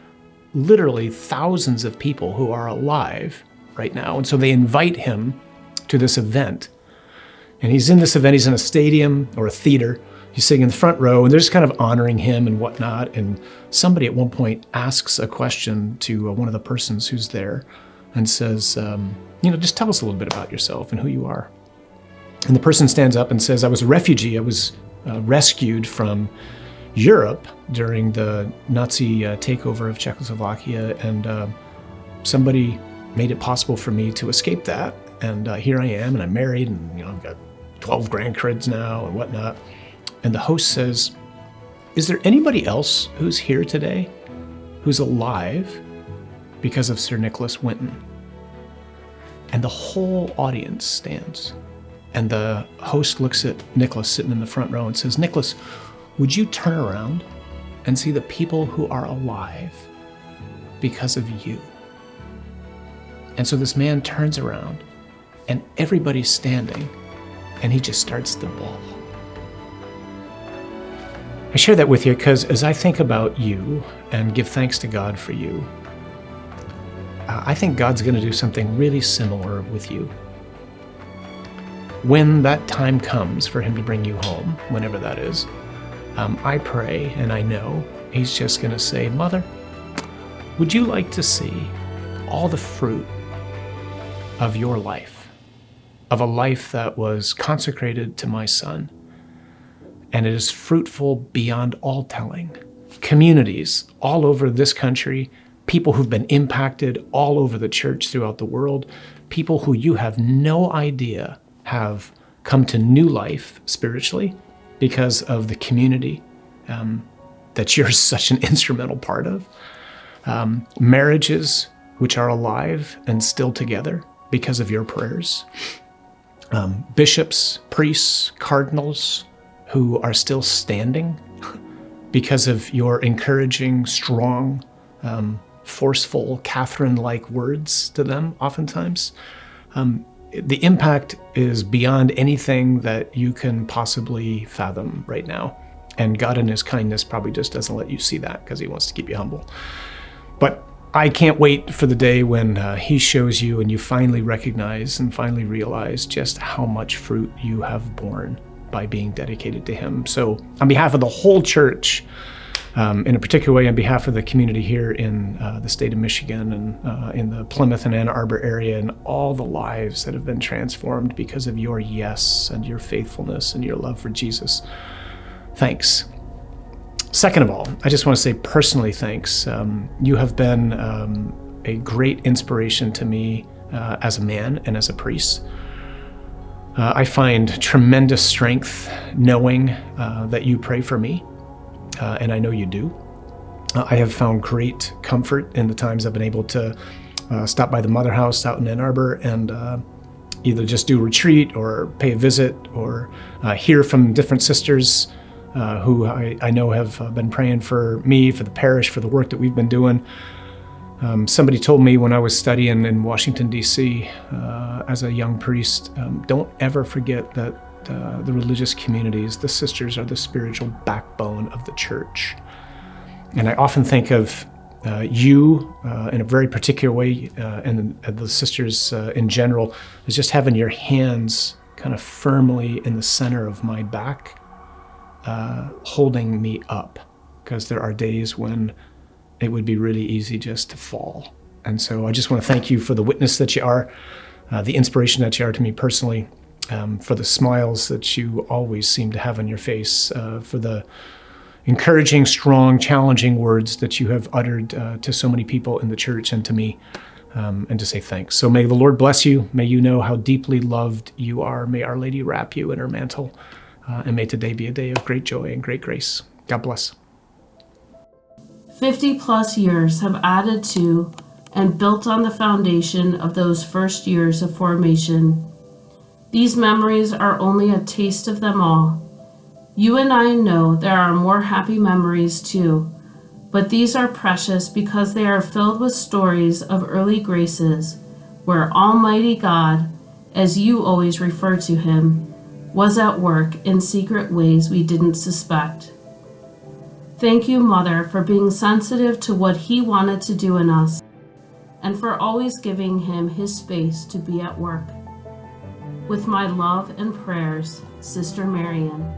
literally thousands of people who are alive right now. And so they invite him to this event. And he's in this event, he's in a stadium or a theater. He's sitting in the front row, and they're just kind of honoring him and whatnot. And somebody at one point asks a question to one of the persons who's there and says, just tell us a little bit about yourself and who you are. And the person stands up and says, I was a refugee. I was rescued from Europe during the Nazi takeover of Czechoslovakia, and somebody made it possible for me to escape that. And here I am, and I'm married, and I've got 12 grandkids now and whatnot. And the host says, is there anybody else who's here today who's alive because of Sir Nicholas Winton? And the whole audience stands. And the host looks at Nicholas sitting in the front row and says, Nicholas, would you turn around and see the people who are alive because of you? And so this man turns around and everybody's standing and he just starts to bawl. I share that with you because as I think about you and give thanks to God for you, I think God's going to do something really similar with you. When that time comes for him to bring you home, whenever that is, I pray and I know he's just going to say, Mother, would you like to see all the fruit of your life, of a life that was consecrated to my son? And it is fruitful beyond all telling. Communities all over this country, people who've been impacted all over the church throughout the world, people who you have no idea have come to new life spiritually because of the community that you're such an instrumental part of. Marriages which are alive and still together because of your prayers. Bishops, priests, cardinals, who are still standing because of your encouraging, strong, forceful, Catherine-like words to them oftentimes. The impact is beyond anything that you can possibly fathom right now. And God in his kindness probably just doesn't let you see that because he wants to keep you humble. But I can't wait for the day when he shows you and you finally recognize and finally realize just how much fruit you have borne by being dedicated to him. So on behalf of the whole church, in a particular way on behalf of the community here in the state of Michigan and in the Plymouth and Ann Arbor area and all the lives that have been transformed because of your yes and your faithfulness and your love for Jesus, thanks. Second of all, I just want to say personally thanks. You have been a great inspiration to me as a man and as a priest. I find tremendous strength knowing that you pray for me, and I know you do. I have found great comfort in the times I've been able to stop by the Mother House out in Ann Arbor and either just do a retreat or pay a visit or hear from different sisters who I know have been praying for me, for the parish, for the work that we've been doing. Somebody told me when I was studying in Washington, D.C. As a young priest, don't ever forget that the religious communities, the sisters, are the spiritual backbone of the church. And I often think of you in a very particular way, and the sisters in general, as just having your hands kind of firmly in the center of my back, holding me up, because there are days when it would be really easy just to fall. And so I just want to thank you for the witness that you are, the inspiration that you are to me personally, for the smiles that you always seem to have on your face, for the encouraging, strong, challenging words that you have uttered to so many people in the church and to me, and to say thanks. So may the Lord bless you. May you know how deeply loved you are. May Our Lady wrap you in her mantle. And may today be a day of great joy and great grace. God bless. 50 plus years have added to and built on the foundation of those first years of formation. These memories are only a taste of them all. You and I know there are more happy memories too, but these are precious because they are filled with stories of early graces where Almighty God, as you always refer to him, was at work in secret ways we didn't suspect. Thank you, Mother, for being sensitive to what he wanted to do in us, and for always giving him his space to be at work. With my love and prayers, Sister Marian.